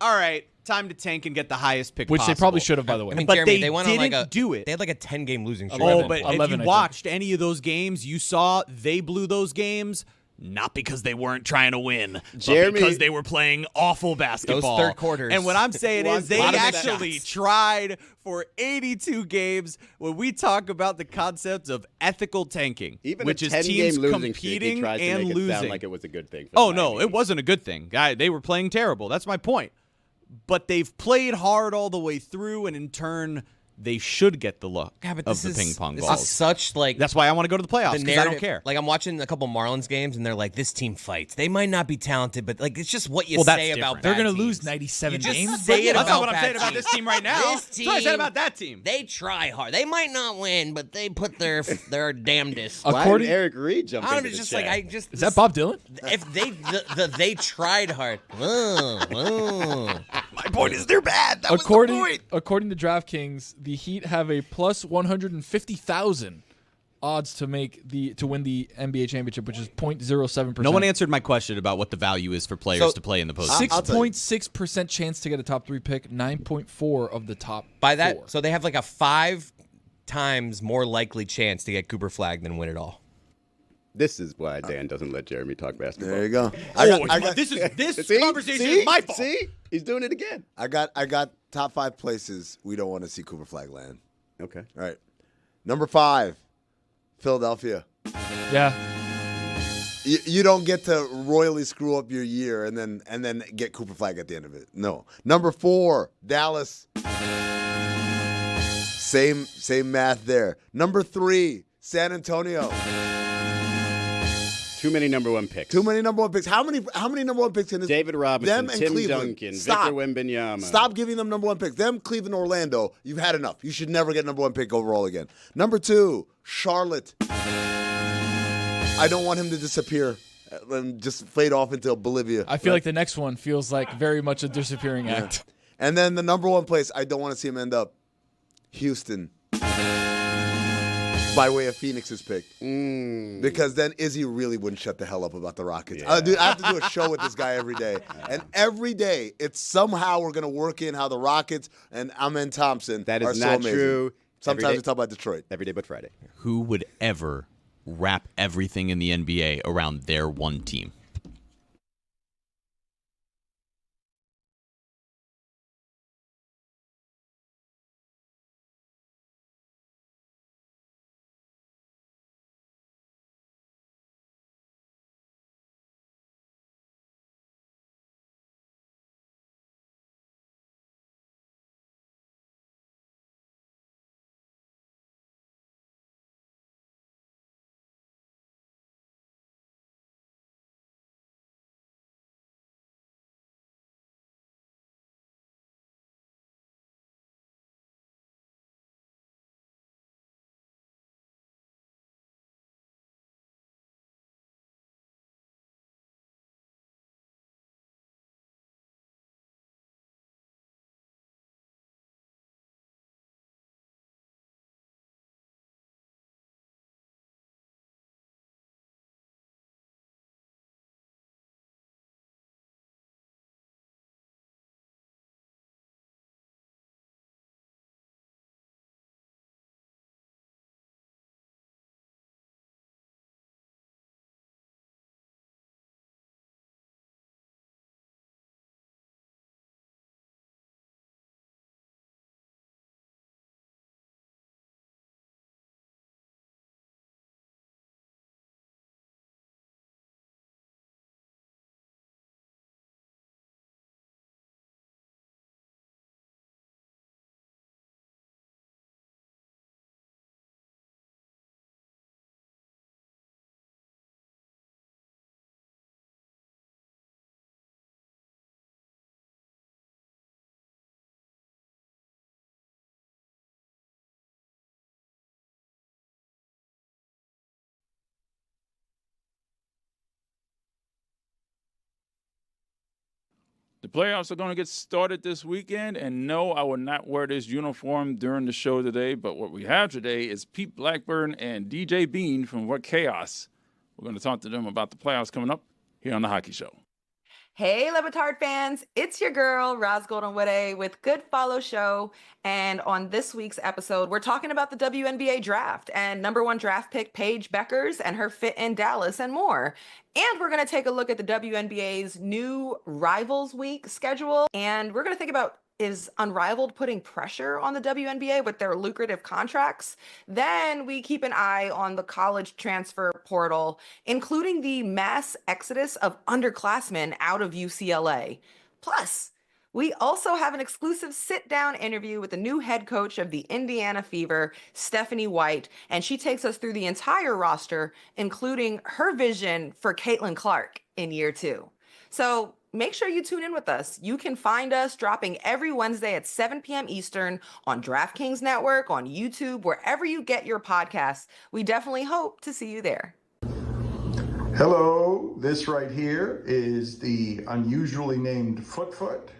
all right, time to tank and get the highest pick Which possible. they probably should have, by the way. I mean, But Jeremy, they went on like didn't do it. They had like a 10-game losing streak. Oh, at but one if point. you 11, I think. watched any of those games, you saw they blew those games not because they weren't trying to win, Jeremy- but because they were playing awful basketball. third quarters. And what I'm saying is they lot of actually shots. tried for 82 games when we talk about the concept of ethical tanking, Even which a is 10-game teams losing streak, he competing tries to and make it losing. sound like it was a good thing. For Oh, the no, Miami it wasn't a good thing. Guy, they were playing terrible. That's my point. But they've played hard all the way through, and in turn, they should get the look Yeah, but of this the is ping pong this balls. is such like That's why I want to go to the playoffs, the because I don't narrative. care. Like I'm watching a couple Marlins games, and they're like, "This team fights. They might not be talented, but like it's just what you Well, that's say about different. They're bad going to teams. lose 97 You just games. say it That's about not what I'm bad saying about teams. this team right now. This That's what I said team- about that team. They try hard. They might not win, but they put their damnedest. Why According- did Eric Reed jump I into don't know, the just chat? like I just Is that Bob Dylan? If they tried hard. My point is they're bad. That was the point. According to DraftKings, the Heat have a plus 150,000 odds to win the NBA championship, which is 0.07%. No one answered my question about what the value is for players to play in the postseason. I'll tell you. 6.6% chance to get a top 3 pick, 9.4 of the top By that, 4. so they have like a 5 times more likely chance to get Cooper Flag than win it all. This is why Dan doesn't let Jeremy talk basketball. There you go. This See? conversation See? is my fault. See? He's doing it again. I got top 5 places we don't want to see Cooper Flag land. Okay. All right. Number 5, Philadelphia. Yeah. You don't get to royally screw up your year and then get Cooper Flag at the end of it. No. Number 4, Dallas. Same math there. Number 3, San Antonio. Too many number 1 picks. Too many number 1 picks. How many number 1 picks in this? David Robinson, them and Tim Cleveland. Duncan, Stop. Victor Wembanyama. Stop giving them number 1 picks. Them, Cleveland, Orlando. You've had enough. You should never get number 1 pick overall again. Number 2, Charlotte. I don't want him to disappear and just fade off into Bolivia. I feel like the next one feels like very much a disappearing act. And then the number 1 place I don't want to see him end up, Houston. By way of Phoenix's pick. Because then Izzy really wouldn't shut the hell up about the Rockets. Dude, I have to do a show with this guy every day. And every day, it's somehow we're going to work in how the Rockets and Amen Thompson That are is so not amazing. true. Sometimes Every we day- talk about Detroit. Every day but Friday. Who would ever wrap everything in the NBA around their one team? The playoffs are going to get started this weekend, and no, I will not wear this uniform during the show today, but what we have today is Pete Blackburn and DJ Bean from What Chaos. We're going to talk to them about the playoffs coming up here on The Hockey Show. Hey, Le Batard fans, it's your girl, Roz Goldenwood with Good Follow Show. And on this week's episode, we're talking about the WNBA draft and #1 draft pick Paige Beckers and her fit in Dallas and more. And we're going to take a look at the WNBA's new Rivals Week schedule. And we're going to think about, is Unrivaled putting pressure on the WNBA with their lucrative contracts? Then we keep an eye on the college transfer portal, including the mass exodus of underclassmen out of UCLA. Plus, we also have an exclusive sit-down interview with the new head coach of the Indiana Fever, Stephanie White, and she takes us through the entire roster, including her vision for Caitlin Clark in year 2. So make sure you tune in with us. You can find us dropping every Wednesday at 7 p.m. Eastern on DraftKings Network, on YouTube, wherever you get your podcasts. We definitely hope to see you there. Hello, this right here is the unusually named Foot.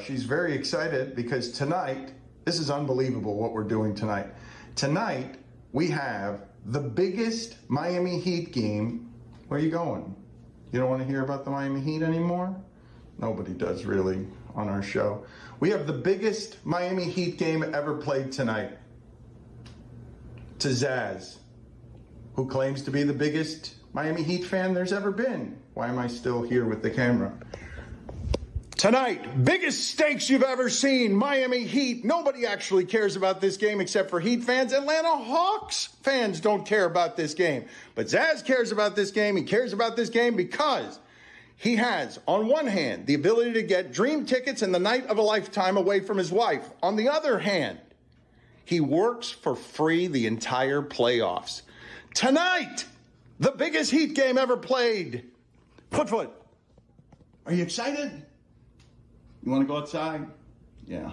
She's very excited because tonight, this is unbelievable what we're doing tonight. Tonight, we have the biggest Miami Heat game. Where are you going? You don't want to hear about the Miami Heat anymore? Nobody does really on our show. We have the biggest Miami Heat game ever played tonight. To Zaz, who claims to be the biggest Miami Heat fan there's ever been. Why am I still here with the camera? Tonight, biggest stakes you've ever seen. Miami Heat. Nobody actually cares about this game except for Heat fans. Atlanta Hawks fans don't care about this game. But Zaz cares about this game. He cares about this game because he has, on one hand, the ability to get dream tickets and the night of a lifetime away from his wife. On the other hand, he works for free the entire playoffs. Tonight, the biggest Heat game ever played. Foot. Are you excited? You want to go outside? Yeah.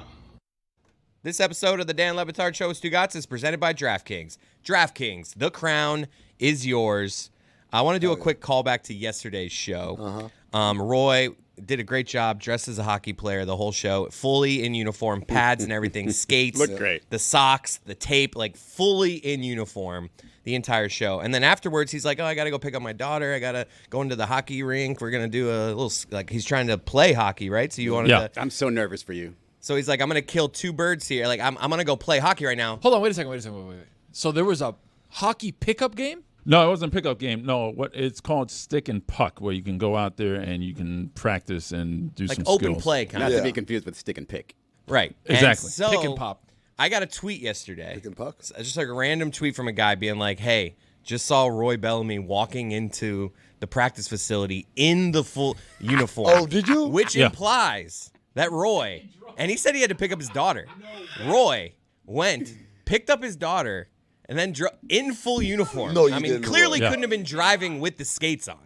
This episode of the Dan Le Batard Show with Stugotz is presented by DraftKings. DraftKings, the crown is yours. I want to do a quick callback to yesterday's show. Roy did a great job, dressed as a hockey player the whole show, fully in uniform, pads and everything, skates. Looked great. The socks, the tape, like fully in uniform the entire show. And then afterwards, he's like, oh, I got to go pick up my daughter. I got to go into the hockey rink. We're going to do a little, like, he's trying to play hockey, right? So you wanted to. I'm so nervous for you. So he's like, I'm going to kill 2 birds here. Like, I'm going to go play hockey right now. Hold on, wait a second. Wait. So there was a hockey pickup game? No, it wasn't a pickup game. No, what it's called stick and puck, where you can go out there and you can practice and do Like some open skills. play kind Not of. to be confused with stick and pick. Right. Exactly. And so, Pick and pop. I got a tweet yesterday. Pick and puck? Just like a random tweet from a guy being like, hey, just saw Roy Bellamy walking into the practice facility in the full uniform. Oh, did you? Which implies that Roy, and he said he had to pick up his daughter. Roy went, picked up his daughter, and then in full uniform. No, you I mean, didn't, clearly Roy. couldn't have been driving with the skates on.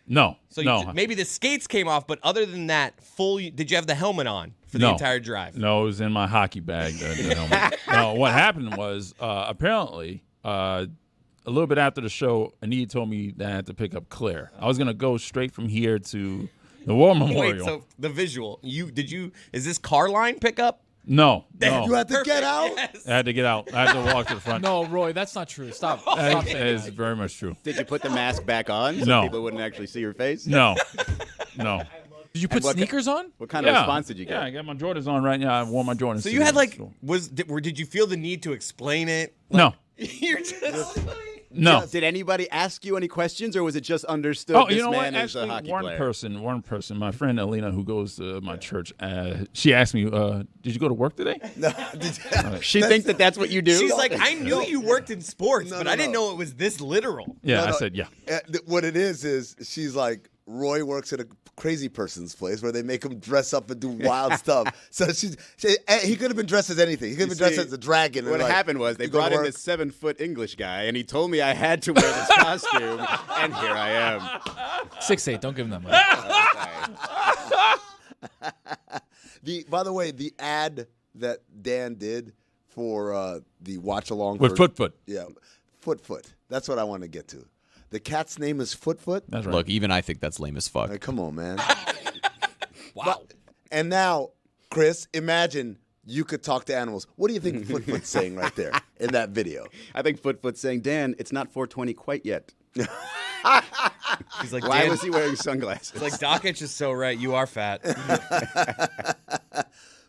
No, So no. maybe the skates came off, but other than that, did you have the helmet on for the entire drive? No, it was in my hockey bag. The helmet. No, what happened was apparently a little bit after the show, Anita told me that I had to pick up Claire. I was gonna go straight from here to the War Memorial. Wait, so the visual, is this car line pickup? No. You had to get out? I had to get out. I had to walk to the front. No, Roy, that's not true. Stop. That Stop. is very much true. Did you put the mask back on so No. people wouldn't actually see your face? No. Did you put what- sneakers on? What kind of response did you get? Yeah, I got my Jordans on right now. I wore my Jordans. So you had today, like, so- did you feel the need to explain it? No. You're just No. Did anybody ask you any questions, or was it just understood Oh, this you know what? man is a Actually, hockey one player? person, my friend Alina, who goes to my church, she asked me, did you go to work today? No. She thinks that that's what you do? She's like, I knew you worked in sports, but I didn't no. know it was this literal. Yeah, No, I no. said, yeah. What it is she's like, Roy works at a crazy person's place where they make him dress up and do wild stuff. So he could have been dressed as anything. He could have been dressed as a dragon. What and like, happened was they you go to brought in work. this 7-foot English guy, and he told me I had to wear this costume, and here I am. 6'8". Don't give him that money. By the way, the ad that Dan did for the watch along With for, Foot. Yeah, Foot. That's what I want to get to. The cat's name is Foot. That's right. Look, even I think that's lame as fuck. Like, come on, man. Wow. And now, Chris, imagine you could talk to animals. What do you think Foot's saying right there in that video? I think Foot's saying, Dan, it's not 420 quite yet. He's like, Why Dan, was he wearing sunglasses? It's like, Dockich is so right. You are fat.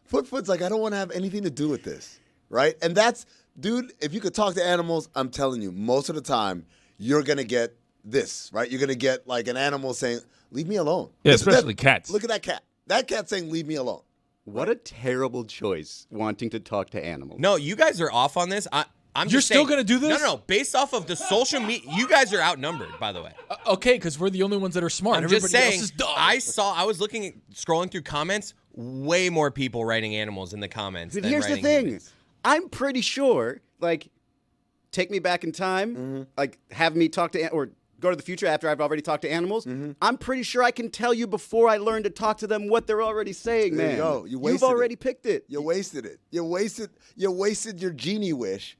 Foot's like, I don't want to have anything to do with this, right? And that's, dude, if you could talk to animals, I'm telling you, most of the time, you're going to get this, right? You're going to get like an animal saying, leave me alone. Yeah, especially cats. Look at that cat. That cat's saying, leave me alone. What a terrible choice, wanting to talk to animals. No, you guys are off on this. I'm You're just still saying- going to do this? No. Based off of the social media, you guys are outnumbered, by the way. Okay, because we're the only ones that are smart. I'm Everybody just saying, else is dumb. I scrolling through comments, way more people writing animals in the comments. But than here's the writing thing. humans. I'm pretty sure, like, take me back in time, like, have me talk to, or go to the future after I've already talked to animals. I'm pretty sure I can tell you before I learn to talk to them what they're already saying, There man. you go. You've already picked it. You wasted it. You wasted your genie wish.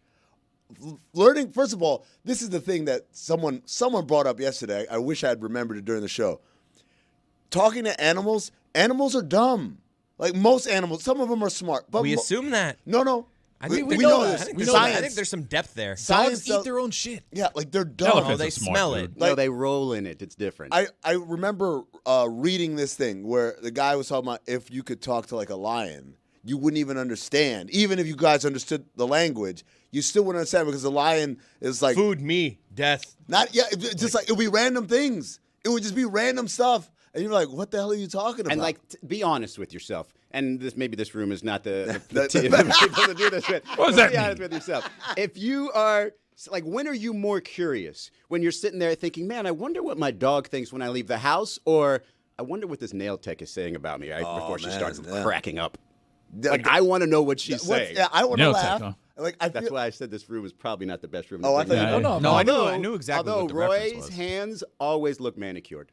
Learning, first of all, this is the thing that someone brought up yesterday. I wish I had remembered it during the show. Talking to animals are dumb. Like most animals, some of them are smart. But We assume that. No. I think we we know know this. that. We I know think there's some depth there. Science Dogs eat their own shit. Yeah, like they're dumb. Oh, Elephants they are smart, smell dude. it. No, they roll in it. It's different. I remember reading this thing where the guy was talking about if you could talk to like a lion, you wouldn't even understand. Even if you guys understood the language, you still wouldn't understand because the lion is like Food, me, death. just like it would be random things. It would just be random stuff, and you're like, "What the hell are you talking about?" And like, be honest with yourself. And maybe this room is not the people to do this with. What does But that be mean? honest with yourself. If you are like, when are you more curious? When you're sitting there thinking, "Man, I wonder what my dog thinks when I leave the house," or "I wonder what this nail tech is saying about me," right before she starts cracking up. Like, I want to know what she's saying. Yeah, I want to Nail laugh. tech, huh? Like I That's feel, why I said this room is probably not the best room. Oh, I bring thought it you- up. No, I knew exactly Although what the reference Roy's was. hands always look manicured.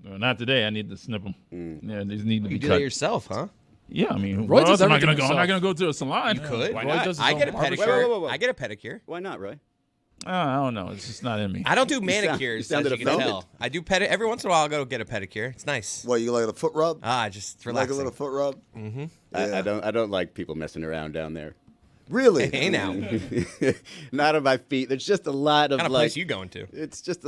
No, not today. I need to snip them. Yeah, these need to be You do cut. that yourself, huh? Yeah, I mean, Roy where does else am I gonna everything go? I'm not himself. gonna go to a salon. You could. Why Roy not? does his I own get a barbershop. pedicure. Whoa. I get a pedicure. Why not, Roy? I don't know. It's just not in me. I don't do sound- manicures, you sounded as you can offended. tell. I do every once in a while. I'll go get a pedicure. It's nice. what you like a foot rub? Just Like relaxing. a little foot rub? I don't like people messing around down there. Really? Hey now, Not on my feet. There's just a lot of kind of like. place you going to? It's just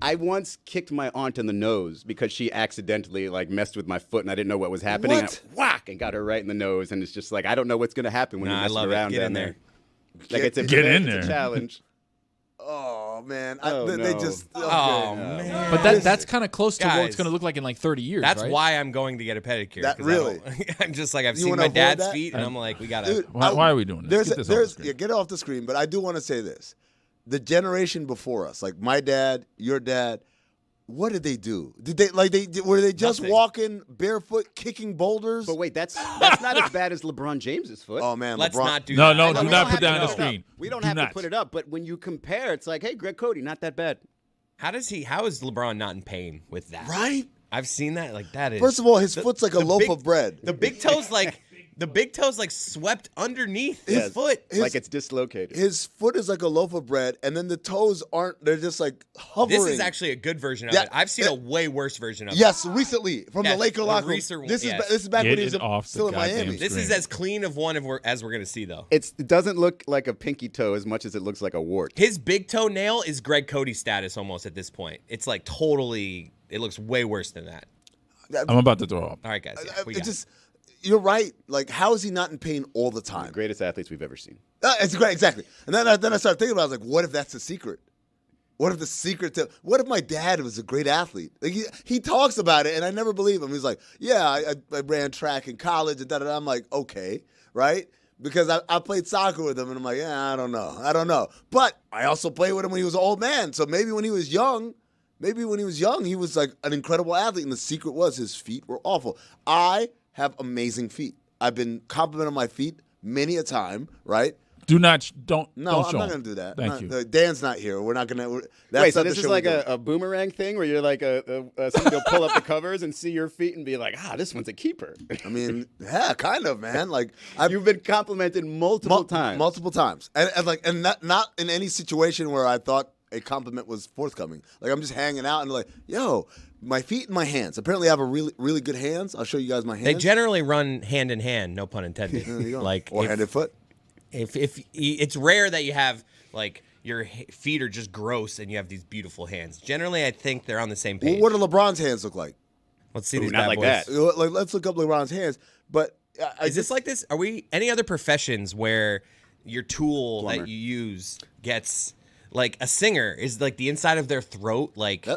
I once kicked my aunt in the nose because she accidentally like messed with my foot and I didn't know what was happening. What? And I whack and got her right in the nose, and it's just like I don't know what's gonna happen when Nah, you're I messing love it. around Get down in there. there. Like it's a Get in it's there. a challenge. Oh man, Oh, they no. just. Okay. Oh man, But that's kind of close to what Guys, it's going to look like in like 30 years. that's right? why I'm going to get a pedicure. That 'cause really? I'm just like I've You seen wanna my avoid dad's that? feet, and I'm like, we gotta. Dude, Why are we doing this? Get this off the screen. Get it off the screen. But I do want to say this: the generation before us, like my dad, your dad, what did they do? Did they were they just Nothing. walking barefoot, kicking boulders? But wait, that's not as bad as LeBron James's foot. Oh man, Let's LeBron. not do No, that. no, I do know We we not don't don't put that have on the to put know. it screen. up. We don't Do have not. to put it up, but when you compare, it's like, hey, Greg Cody, not that bad. How is LeBron not in pain with that? Right? I've seen that. Like that is. First of all, his foot's like a the loaf big- of bread. The big toes like swept underneath his Yes. foot. Like it's dislocated. His foot is like a loaf of bread, and then the toes aren't. They're just like hovering. This is actually a good version of Yeah, it. I've seen a way worse version of it. Yes, recently from Yes, the Laker the locker room. recent- This yes. is back Get when he was it off the still in goddamn Miami. screen. This is as clean of one as we're gonna see though. It doesn't look like a pinky toe as much as it looks like a wart. His big toe nail is Greg Cody status almost at this point. It's like totally. It looks way worse than that. I'm about to throw up. All right, guys. Yeah, we It got just, you're right. Like, how is he not in pain all the time? Greatest athletes we've ever seen. It's great, exactly. And then I started thinking about it. I was like, what if that's the secret? What if the secret to what if my dad was a great athlete? Like he talks about it, and I never believe him. He's like, yeah, I ran track in college, and da-da-da. I'm like, okay, right? Because I played soccer with him, and I'm like, yeah, I don't know. But I also played with him when he was an old man. So maybe when he was young, he was like an incredible athlete, and the secret was his feet were awful. I have amazing feet. I've been complimenting my feet many a time, right? Don't No, don't I'm show not him. going to do that. Thank you. Dan's not here. We're not going to. Wait, so this is like a boomerang thing where you're like somebody will pull up the covers and see your feet and be like, this one's a keeper. I mean, yeah, kind of, man. Like You've been complimented multiple times. multiple times, and not in any situation where I thought a compliment was forthcoming. Like I'm just hanging out and like, yo, my feet and my hands. Apparently, I have a really good hands. I'll show you guys my hands. They generally run hand in hand, no pun intended. There you go. Like or if, handed foot. if it's rare that you have like your feet are just gross and you have these beautiful hands. Generally, I think they're on the same page. What do LeBron's hands look like? Let's see Ooh, these not bad like boys. that. Like, let's look up LeBron's hands. But Is this like this? Are we any other professions where your tool Plumber. that you use gets like a singer is like the inside of their throat? Like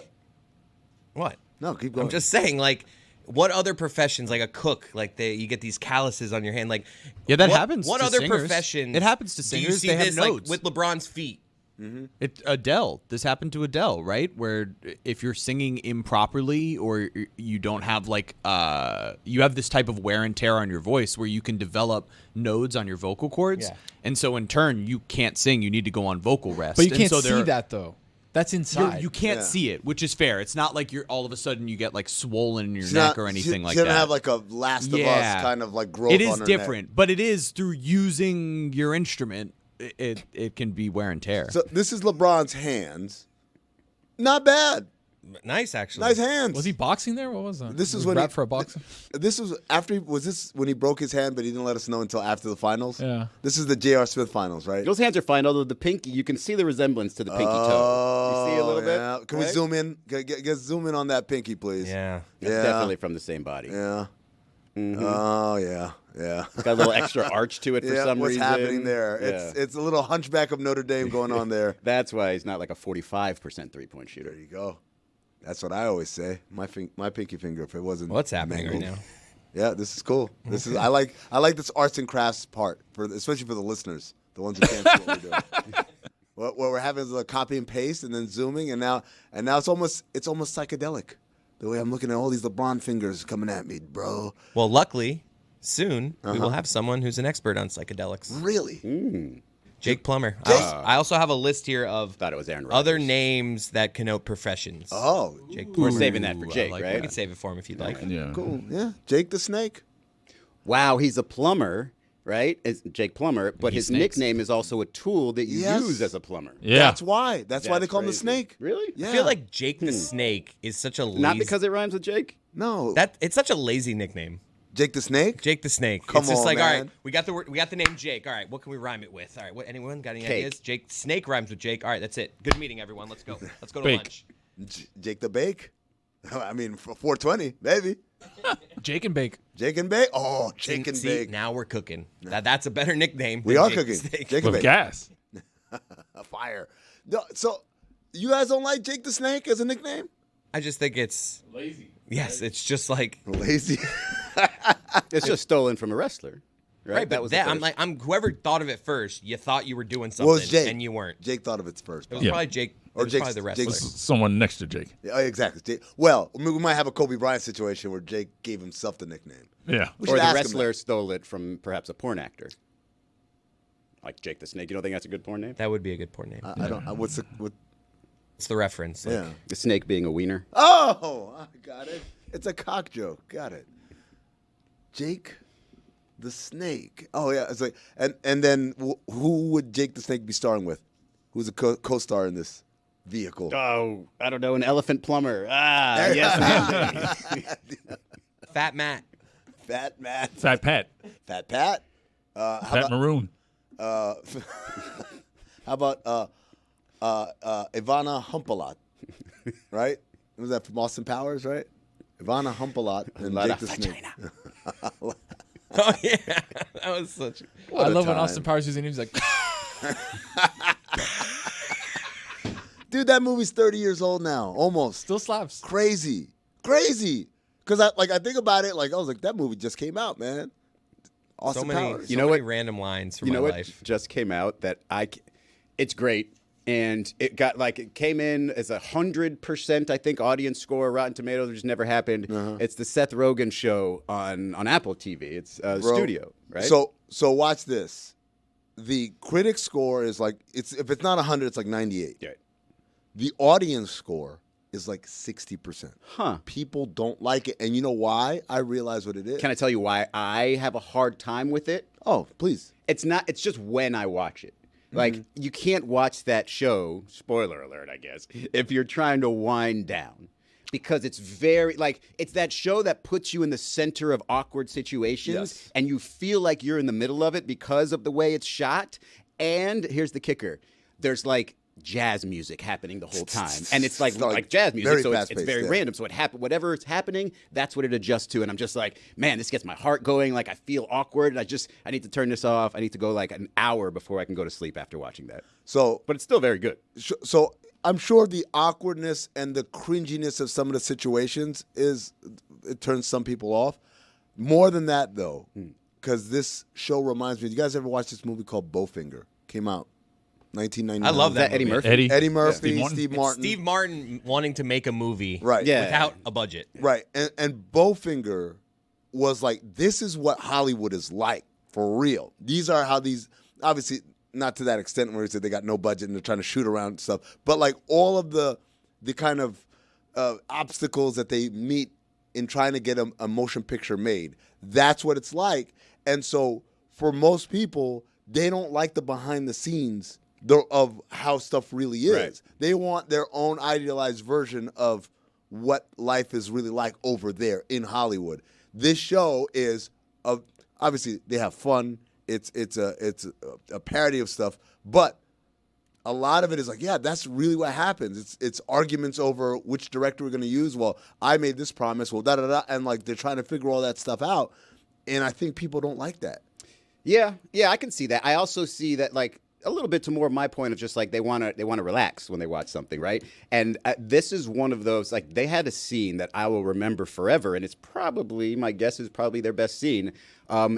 what? No, keep going. I'm just saying, like, what other professions, like a cook, like you get these calluses on your hand, like Yeah, that what, happens What to other singers. professions? It happens to do you singers. see They have this like nodes. with LeBron's feet? Adele. This happened to Adele, right? Where if you're singing improperly or you don't have like you have this type of wear and tear on your voice where you can develop nodes on your vocal cords, and so in turn you can't sing. You need to go on vocal rest. But you And can't so see that though. That's inside. You can't see it, which is fair. It's not like you're all of a sudden you get like swollen in your neck or anything like she that. doesn't have like a Last of Us kind of like growth. It is on her different, neck. but it is through using your instrument. It can be wear and tear. So this is LeBron's hands. Not bad. Nice, actually. Nice hands. Was he boxing there? What was that? This is Was when rap for a boxing. This was after. Was this when he broke his hand, but he didn't let us know until after the finals? Yeah. This is the J.R. Smith finals, right? Those hands are fine, although the pinky, you can see the resemblance to the pinky toe. You see a little yeah. bit? Can we right? zoom in? Get zoom in on that pinky, please. Yeah. It's definitely from the same body. Yeah. Oh yeah. It's got a little extra arch to it for some what's reason. happening there? Yeah. It's a little Hunchback of Notre Dame going on there. That's why he's not like a 45% three-point shooter. There you go. That's what I always say. My pinky finger, if it wasn't. What's happening mangled. right now? Yeah, this is cool. This is I like this arts and crafts part especially for the listeners, the ones who can't see what we're doing. What we're having is a copy and paste and then zooming and now it's almost psychedelic. The way I'm looking at all these LeBron fingers coming at me, bro. Well, luckily, soon we will have someone who's an expert on psychedelics. Really? Jake Plummer. I also have a list here of Thought it was Aaron other Rodgers. names that connote professions. Oh, Jake We're Plummer. saving that for Jake, like right? You can save it for him if you'd like. Yeah. cool. Yeah, Jake the Snake. Wow, he's a plumber, right? It's Jake Plummer, but his snakes. nickname is also a tool that you Yes. use as a plumber. Yeah. That's why. That's why they call him the crazy. Snake. Really? Yeah. I feel like Jake the Snake is such a lazy. Not because it rhymes with Jake? no. it's such a lazy nickname. Jake the Snake. Jake the Snake. Come it's just on, like, all man. right, we got the name Jake. All right, what can we rhyme it with? All right, anyone got any Cake. ideas? Jake Snake rhymes with Jake. All right, that's it. Good meeting, everyone. Let's go. Let's go to Bake. lunch. Jake the Bake. I mean, for 420, baby. Jake and Bake. Jake and Bake. Oh, Jake and See, Bake. now we're cooking. That's a better nickname. We than are Jake the cooking. Snake. Jake and With Bake. gas. A fire. No, so you guys don't like Jake the Snake as a nickname? I just think it's lazy. Yes, it's just like Lazy. It's just stolen from a wrestler, right? right. But was the I'm first. like, whoever thought of it first. You thought you were doing What was something, Jake? and you weren't. Jake thought of it first. It was Yeah. probably Jake. Or It was Jake's- probably the wrestler. Jake's- Someone next to Jake. Yeah, exactly. Jake. Well, I mean, we might have a Kobe Bryant situation where Jake gave himself the nickname. Yeah. We or should the ask him wrestler that. stole it from perhaps a porn actor. Like Jake the Snake. You don't think that's a good porn name? That would be a good porn name. I don't. What's the? What, It's the reference. Like, yeah. The snake being a wiener. Oh, I got it. It's a cock joke. Got it. Jake the Snake. Oh yeah. It's like and then who would Jake the Snake be starring with? Who's a co-star in this vehicle? Oh, I don't know, an elephant plumber. Ah, yes, Andy. Fat Matt. Fat Matt. Fat Pat. Fat Pat. Fat Maroon. How about Ivana Humpalot? Right? Was that from Austin Powers? Right? Ivana Humpalot and lot Jake of the Snake. Oh yeah, that was such. I a love when time. Austin Powers uses names like. Dude, that movie's 30 years old now, almost. Still slaps. Crazy. Because I think about it, like I was like, that movie just came out, man. Austin So many, Powers. You so know many what- random lines from You my know what life. just came out that it's great. And it came in as 100%, I think, audience score, Rotten Tomatoes, which never happened. It's the Seth Rogen show on Apple TV. It's Bro, Studio, right? So watch this. The critic score is like if it's not 100, it's like 98. Yeah. The audience score is like 60%. Huh. People don't like it, and you know why? I realize what it is. Can I tell you why I have a hard time with it? Oh, please. It's just when I watch it. Like, you can't watch that show, spoiler alert, I guess, if you're trying to wind down. Because it's it's that show that puts you in the center of awkward situations, Yes. and you feel like you're in the middle of it because of the way it's shot. And here's the kicker. there's like jazz music happening the whole time, and it's like jazz music, so it's very random. So whatever is happening, that's what it adjusts to, and I'm just like, man, this gets my heart going. Like I feel awkward. I need to turn this off. I need to go like an hour before I can go to sleep after watching that. So, but it's still very good. So I'm sure the awkwardness and the cringiness of some of the situations it turns some people off. More than that, though, because this show reminds me. You guys ever watch this movie called Bowfinger? Came out 1999. I love that Eddie movie. Murphy. Eddie Murphy, Yeah. Steve Martin. Steve Martin wanting to make a movie without a budget. Right. And Bowfinger was like, this is what Hollywood is like for real. These are how these, obviously not to that extent where he said they got no budget and they're trying to shoot around and stuff, but like all of the kind of obstacles that they meet in trying to get a motion picture made. That's what it's like. And so for most people, they don't like the behind the scenes of how stuff really is. Right. They want their own idealized version of what life is really like over there in Hollywood. This show is obviously they have fun. It's a parody of stuff, but a lot of it is like, yeah, that's really what happens. It's arguments over which director we're going to use. Well, I made this promise. Well, and like they're trying to figure all that stuff out, and I think people don't like that. Yeah, I can see that. I also see that like a little bit to more of my point of just like they want to relax when they watch something, right? And this is one of those, like they had a scene that I will remember forever, and it's probably, my guess is probably their best scene,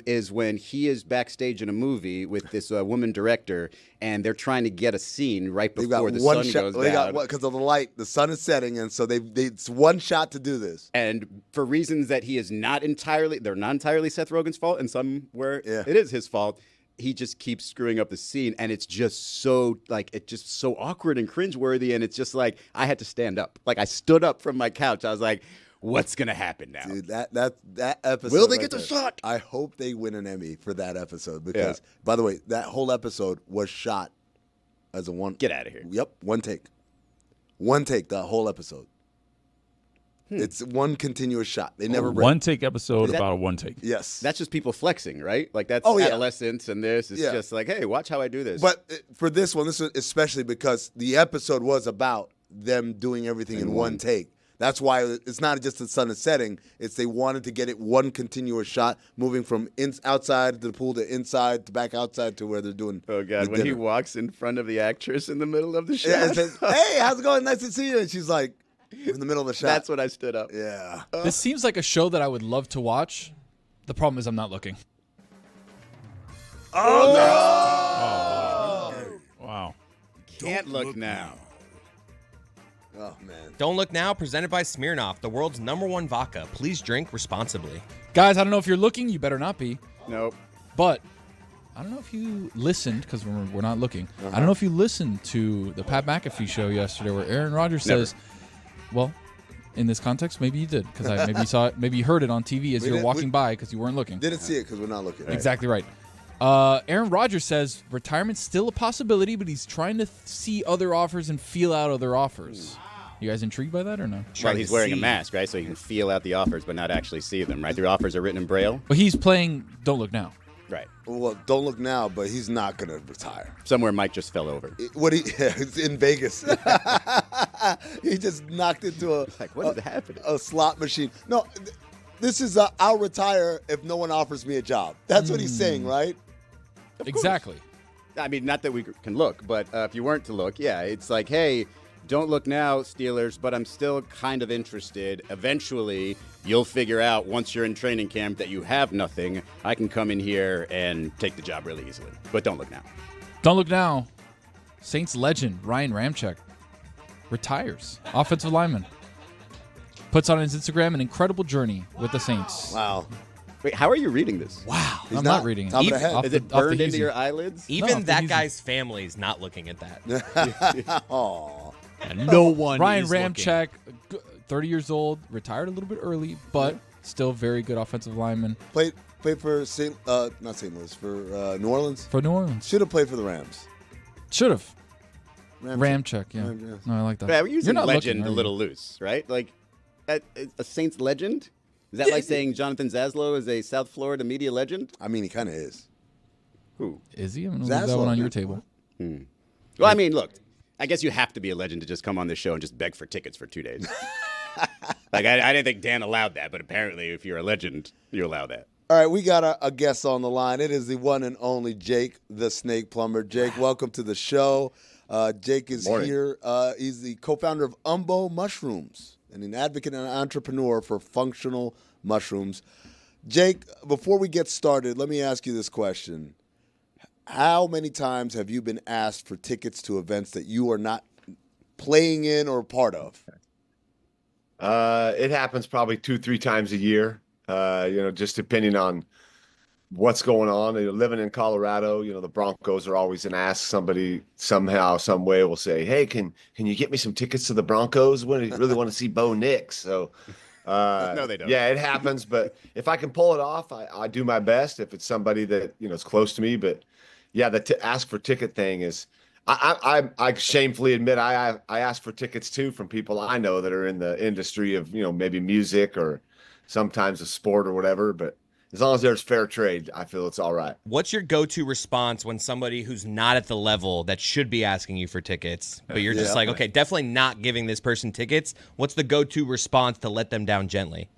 is when he is backstage in a movie with this woman director, and they're trying to get a scene right before the sun goes down. Because of the light, the sun is setting, and so it's one shot to do this. And for reasons that they're not entirely Seth Rogen's fault, and somewhere it is his fault. He just keeps screwing up the scene, and it's just so awkward and cringeworthy, and it's just like I had to stand up. Like I stood up from my couch. I was like, "What's gonna happen now?" Dude, that episode. Will they get the shot? I hope they win an Emmy for that episode because, by the way, that whole episode was shot as a one. Get out of here. Yep, one take, the whole episode. It's one continuous shot. They never break. One take episode about a one take. Yes, That's just people flexing, right? Like that's yeah. adolescence, and this is just like, hey, watch how I do this. But for this one, this is especially because the episode was about them doing everything in one take. That's why it's not just the sun is setting. It's they wanted to get it one continuous shot, moving from outside to the pool to inside to back outside to where they're doing. Oh God! the When he dinner. walks in front of the actress in the middle of the shot, Yeah, and says, "Hey, how's it going? Nice to see you." And she's like, in the middle of the shot. that's when I stood up. Yeah. This seems like a show that I would love to watch. The problem is I'm not looking. Wow. Can't look now. Oh man. Don't Look Now, presented by Smirnoff, the world's #1 vodka. Please drink responsibly. Guys, I don't know if you're looking. You better not be. Nope. But I don't know if you listened, because we're not looking. I don't know if you listened to the Pat McAfee show yesterday where Aaron Rodgers says, well, in this context, maybe you did, because maybe you saw it, maybe you heard it on TV as you were walking by because you weren't looking. Didn't see it because we're not looking. Exactly right. Aaron Rodgers says retirement's still a possibility, but he's trying to see other offers and feel out other offers. You guys intrigued by that or no? Well, he's wearing a mask, right? So he can feel out the offers, but not actually see them, right? The offers are written in Braille. But he's playing Don't Look Now. Right. Well, don't look now, but he's not gonna retire. Somewhere Mike just fell over. It's in Vegas. He just knocked into What is happening? a slot machine. No, this is I'll retire if no one offers me a job. That's what he's saying, right? Exactly. I mean, not that we can look, but if you weren't to look, yeah, it's like, hey, don't look now, Steelers, but I'm still kind of interested. Eventually, you'll figure out once you're in training camp that you have nothing. I can come in here and take the job really easily. But don't look now. Don't Look Now. Saints legend Ryan Ramczyk retires. Offensive lineman. Puts on his Instagram an incredible journey with the Saints. Wow. Wait, how are you reading this? Wow. He's I'm not not reading it. top of the head. Is it burned into your eyelids? Even No, that he's- guy's family's not looking at that. Oh. No one. Ryan is looking. Ramczyk, 30 years old, retired a little bit early, but still very good offensive lineman Played for not St. Louis, for New Orleans. for New Orleans. Should have played for the Rams. Should have. Ramczyk. Ramczyk, yeah. Yeah. No, I like that. Yeah, we're using You're not legend looking, a are you? little loose, right? Like, a Saints legend? Is that like saying Jonathan Zaslow is a South Florida media legend? I mean, he kind of is. Who? Is he? I'm going to leave that one on your table. Well, I mean, look, I guess you have to be a legend to just come on this show and just beg for tickets for 2 days. Like, I didn't think Dan allowed that, but apparently if you're a legend, you allow that. All right, we got a guest on the line. It is the one and only Jake, the Snake Plumber. Jake, welcome to the show. Jake is here. He's the co-founder of Umbo Mushrooms and an advocate and an entrepreneur for functional mushrooms. Jake, before we get started, let me ask you this question. How many times have you been asked for tickets to events that you are not playing in or part of? It happens probably 2-3 times a year, just depending on what's going on. Living in Colorado, the Broncos are always an ask. Somebody somehow, some way will say, hey, can you get me some tickets to the Broncos? We really want to see Bo Nix. So No, they don't. Yeah, it happens. But if I can pull it off, I do my best if it's somebody that, is close to me. But yeah, the ask for ticket thing is, I shamefully admit I ask for tickets too from people I know that are in the industry of, maybe music or sometimes a sport or whatever. But as long as there's fair trade, I feel it's all right. What's your go-to response when somebody who's not at the level that should be asking you for tickets, but you're just like, okay, definitely not giving this person tickets? What's the go-to response to let them down gently?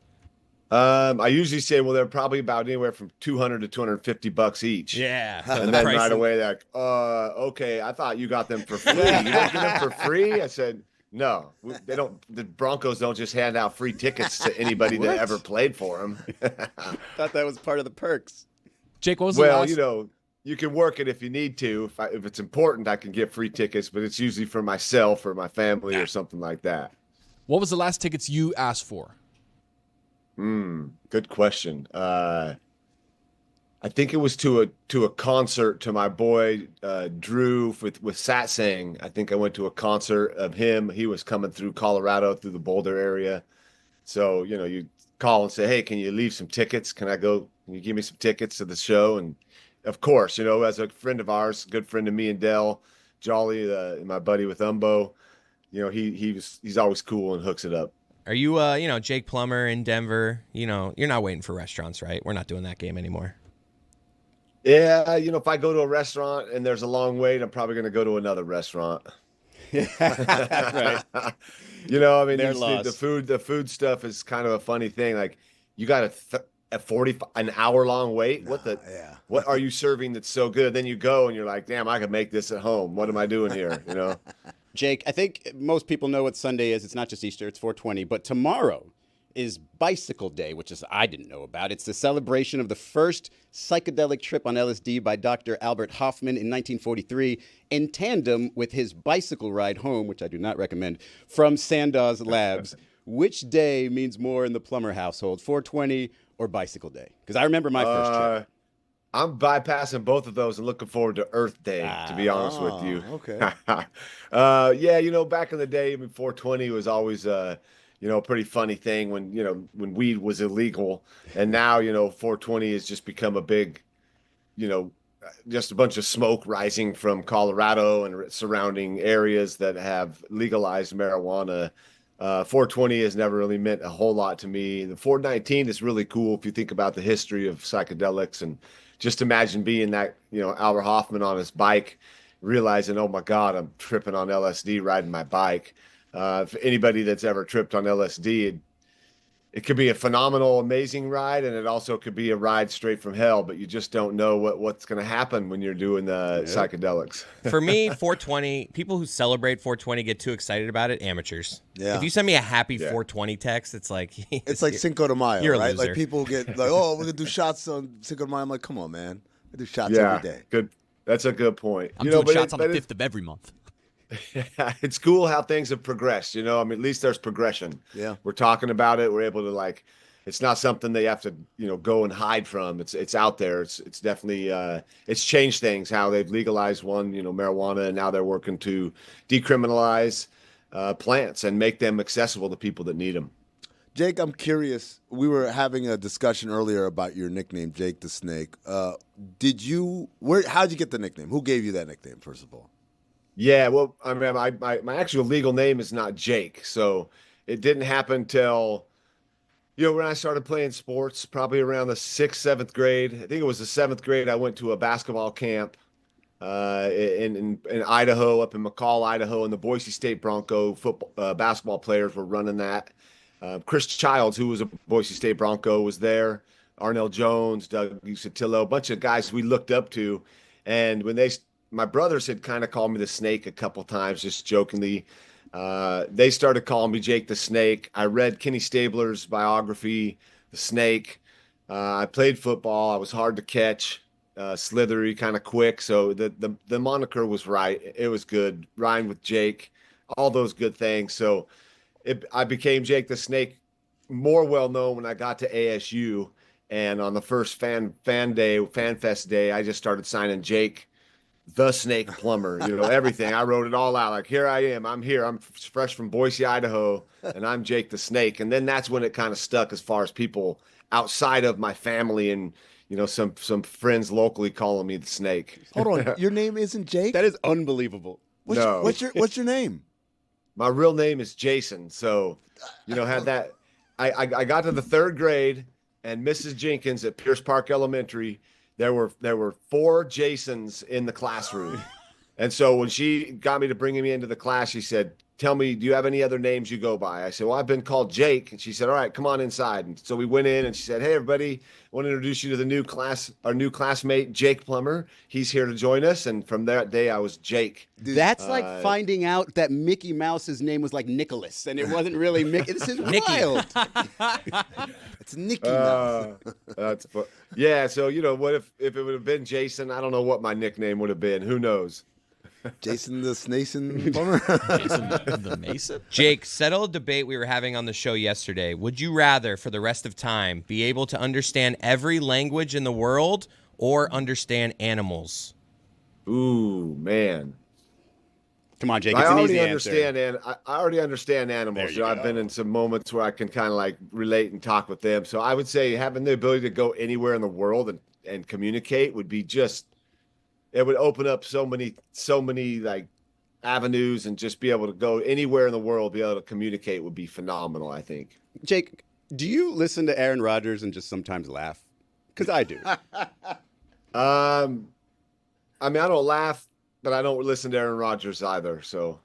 I usually say, well, they're probably about anywhere from $200 to $250 each. Yeah. And then right away, they're like, okay, I thought you got them for free. You don't get them for free? I said, no, they don't. The Broncos don't just hand out free tickets to anybody that ever played for them. Thought that was part of the perks. Jake, what was the last? You can work it if you need to. If it's important, I can get free tickets, but it's usually for myself or my family or something like that. What was the last tickets you asked for? Good question. I think it was to a concert to my boy Drew with Satsang. I think I went to a concert of him. He was coming through Colorado through the Boulder area. So, you call and say, hey, can you leave some tickets? Can you give me some tickets to the show? And of course, as a friend of ours, good friend of me and Dell, Jolly, my buddy with Umbo, he's always cool and hooks it up. Are you, Jake Plummer in Denver? You're not waiting for restaurants, right? We're not doing that game anymore. Yeah, if I go to a restaurant and there's a long wait, I'm probably going to go to another restaurant. Right. The food stuff is kind of a funny thing. Like, you got an hour long wait. What are you serving that's so good? Then you go and you're like, damn, I could make this at home. What am I doing here? Jake, I think most people know what Sunday is. It's not just Easter, it's 420. But tomorrow is Bicycle Day, which I didn't know about. It's the celebration of the first psychedelic trip on LSD by Dr. Albert Hoffman in 1943, in tandem with his bicycle ride home, which I do not recommend, from Sandow's Labs. Which day means more in the Plummer household, 420 or Bicycle Day? Because I remember my first trip. I'm bypassing both of those and looking forward to Earth Day, to be honest with you. Okay. Back in the day, 420 was always a pretty funny thing when weed was illegal. And now, 420 has just become a big, just a bunch of smoke rising from Colorado and surrounding areas that have legalized marijuana. 420 has never really meant a whole lot to me. The 419 is really cool if you think about the history of psychedelics, and just imagine being that, Albert Hoffman on his bike, realizing, oh my God, I'm tripping on LSD riding my bike. For anybody that's ever tripped on LSD, it could be a phenomenal, amazing ride, and it also could be a ride straight from hell, but you just don't know what's going to happen when you're doing the psychedelics. For me, 420, people who celebrate 420 get too excited about it, amateurs. Yeah. If you send me a happy 420 text, it's like... It's like Cinco de Mayo, you're a right? loser. Like, people get like, oh, we're going to do shots on Cinco de Mayo. I'm like, come on, man. I do shots every day. Good. That's a good point. I'm doing shots on the 5th of every month. It's cool how things have progressed, at least there's progression. Yeah. We're talking about it. We're able to it's not something they have to, go and hide from. It's out there. It's definitely, it's changed things, how they've legalized marijuana, and now they're working to decriminalize plants and make them accessible to people that need them. Jake, I'm curious. We were having a discussion earlier about your nickname, Jake the Snake. How'd you get the nickname? Who gave you that nickname, first of all? Yeah, well, I mean, my actual legal name is not Jake, so it didn't happen till, when I started playing sports, probably around the 6th, 7th grade. I think it was the 7th grade. I went to a basketball camp, in Idaho, up in McCall, Idaho, and the Boise State Bronco basketball players were running that. Chris Childs, who was a Boise State Bronco, was there. Arnell Jones, Doug Usatillo, a bunch of guys we looked up to. And when my brothers had kind of called me the Snake a couple times, just jokingly. They started calling me Jake the Snake. I read Kenny Stabler's biography, The Snake. I played football. I was hard to catch, slithery, kind of quick. So the moniker was right. It was good. Rhymed with Jake, all those good things. So I became Jake the Snake, more well known when I got to ASU. And on the first fan fest day, I just started signing Jake the Snake Plummer, everything. I wrote it all out. Like, here I am. I'm here. I'm fresh from Boise, Idaho, and I'm Jake the Snake. And then that's when it kind of stuck as far as people outside of my family and, some friends locally calling me the Snake. Hold on. Your name isn't Jake? That is unbelievable. What's your name? My real name is Jason. So, had that. I got to the 3rd grade, and Mrs. Jenkins at Pierce Park Elementary, there were 4 Jasons in the classroom. And so when she got me to bring me into the class, she said, "Tell me, do you have any other names you go by?" I said, "Well, I've been called Jake." And she said, "All right, come on inside." And so we went in, and she said, "Hey, everybody, I want to introduce you to our new classmate, Jake Plummer. He's here to join us." And from that day, I was Jake. That's like finding out that Mickey Mouse's name was like Nicholas, and it wasn't really Mickey. This is wild. It's Nicky Mouse. Yeah, so, what if it would have been Jason? I don't know what my nickname would have been. Who knows? Jason the Snason Plummer? Jason the Mason? Jake, settle a debate we were having on the show yesterday. Would you rather, for the rest of time, be able to understand every language in the world or understand animals? Ooh, man. Come on, Jake. It's an easy answer. I already understand animals. I've been in some moments where I can kind of like relate and talk with them. So I would say having the ability to go anywhere in the world and communicate would be it would open up so many like avenues, and just be able to go anywhere in the world, be able to communicate would be phenomenal, I think. Jake, do you listen to Aaron Rodgers and just sometimes laugh? Because I do. I don't laugh, but I don't listen to Aaron Rodgers either. So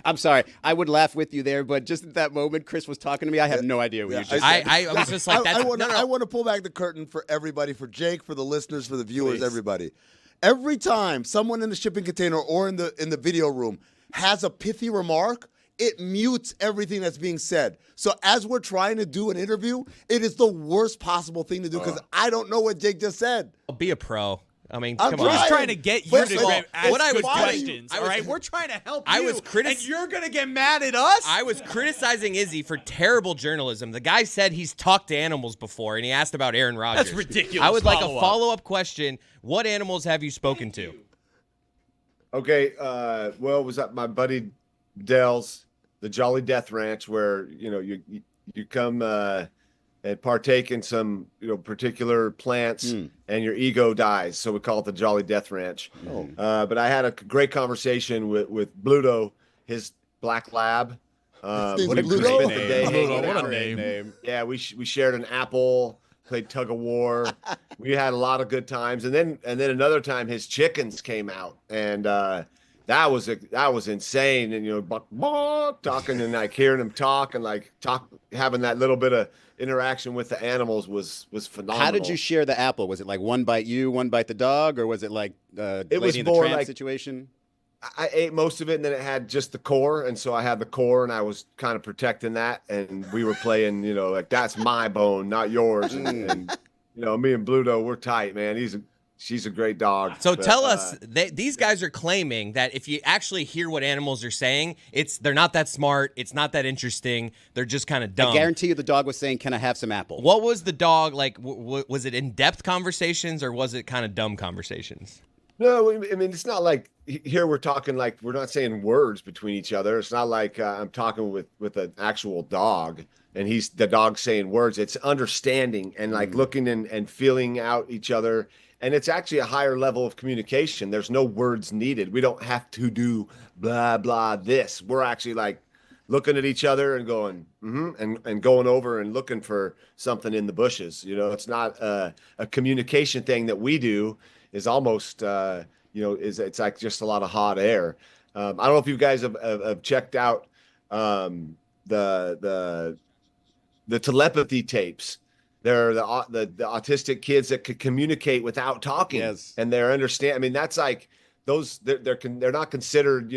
I'm sorry. I would laugh with you there, but just at that moment, Chris was talking to me. I have no idea what you just said. I was just like, I want to pull back the curtain for everybody, for Jake, for the listeners, for the viewers, everybody. Every time someone in the shipping container or in the video room has a pithy remark, it mutes everything that's being said. So as we're trying to do an interview, it is the worst possible thing to do, because I don't know what Jake just said. Be a pro. I mean, I'm come trying. on. We're just trying to get you to ask good questions, I all was- right? We're trying to help I you, was and you're going to get mad at us? I was criticizing Izzy for terrible journalism. The guy said he's talked to animals before, and he asked about Aaron Rodgers. That's ridiculous. I would like a follow-up. follow-up question. What animals have you spoken to? Okay, well, was that my buddy Dell's, the Jolly Death Ranch, where you come and partake in some particular plants, and your ego dies. So we call it the Jolly Death Ranch. But I had a great conversation with Bluto, his black lab. What a we Bluto? spent the day Bluto, hanging what a out. name. Yeah, we shared an apple, played tug of war. We had a lot of good times, and then another time his chickens came out, and that was insane. And talking and like hearing him talk and having that little bit of interaction with the animals was phenomenal. How did you share the apple? Was it like one bite you, one bite the dog, or was it like It was Lady and the more Tramp like- situation? I ate most of it, and then it had just the core, and so I had the core, and I was kind of protecting that, and we were playing, like that's my bone, not yours, and me and Bluto, we're tight, man. She's a great dog. So tell us, these guys are claiming that if you actually hear what animals are saying, they're not that smart, it's not that interesting, they're just kind of dumb. I guarantee you the dog was saying, "Can I have some apple?" What was the dog like? Was it in-depth conversations, or was it kind of dumb conversations? No, I mean, it's not like here we're talking like we're not saying words between each other. It's not like I'm talking with an actual dog and the dog saying words. It's understanding and like looking and feeling out each other. And it's actually a higher level of communication. There's no words needed. We don't have to do blah, blah, this. We're actually like looking at each other and going, and going over and looking for something in the bushes. You know, it's not a communication thing that we do. Is almost, it's like just a lot of hot air. I don't know if you guys have checked out the telepathy tapes. They're the autistic kids that could communicate without talking, and they're understand. I mean, that's like those. They're not considered,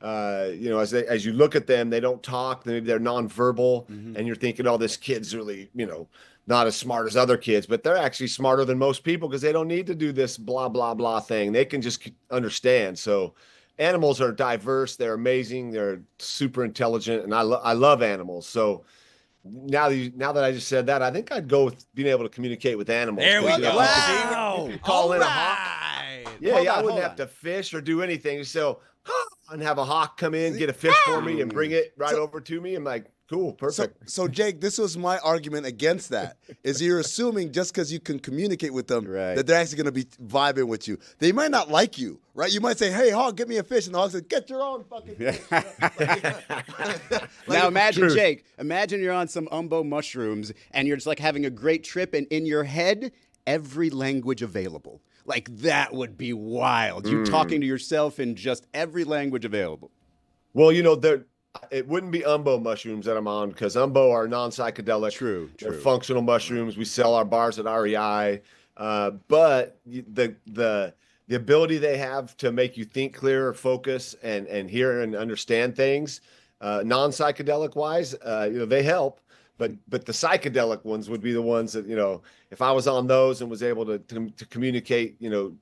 as you look at them, they don't talk. They're nonverbal, and you're thinking, oh, this kid's really, not as smart as other kids, but they're actually smarter than most people because they don't need to do this blah, blah, blah thing. They can just understand. So animals are diverse. They're amazing. They're super intelligent, and I love animals. So now that I just said that, I think I'd go with being able to communicate with animals. There we go. Wow. Call in a hawk. Yeah, I wouldn't have to fish or do anything. So, and have a hawk come in, get a fish for me, and bring it over to me. I'm like, cool, perfect. So Jake, this was my argument against that. Is you're assuming just because you can communicate with them that they're actually going to be vibing with you. They might not like you, right? You might say, "Hey, hawk, get me a fish," and the hawk says, "Get your own fucking fish." Now imagine, Jake. Imagine you're on some umbo mushrooms and you're just like having a great trip, and in your head, every language available. Like, that would be wild. You talking to yourself in just every language available. Well, it wouldn't be umbo mushrooms that I'm on because umbo are non-psychedelic. True. They're functional mushrooms. We sell our bars at REI. But the ability they have to make you think clear, focus, and hear and understand things, non-psychedelic wise, they help. But the psychedelic ones would be the ones that, if I was on those and was able to communicate,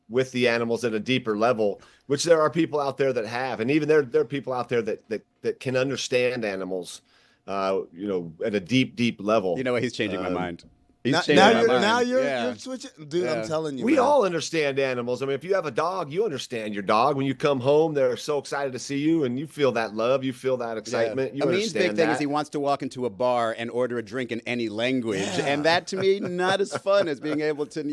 with the animals at a deeper level, which there are people out there that have, and even there are people out there that can understand animals, at a deep level. You know what? He's changing my mind. Now you're switching, dude. I'm telling you, we all understand animals. I mean, if you have a dog, you understand your dog. When you come home, they're so excited to see you, and you feel that love, you feel that excitement. You Amin's understand big thing is he wants to walk into a bar and order a drink in any language, and that to me not as fun as being able to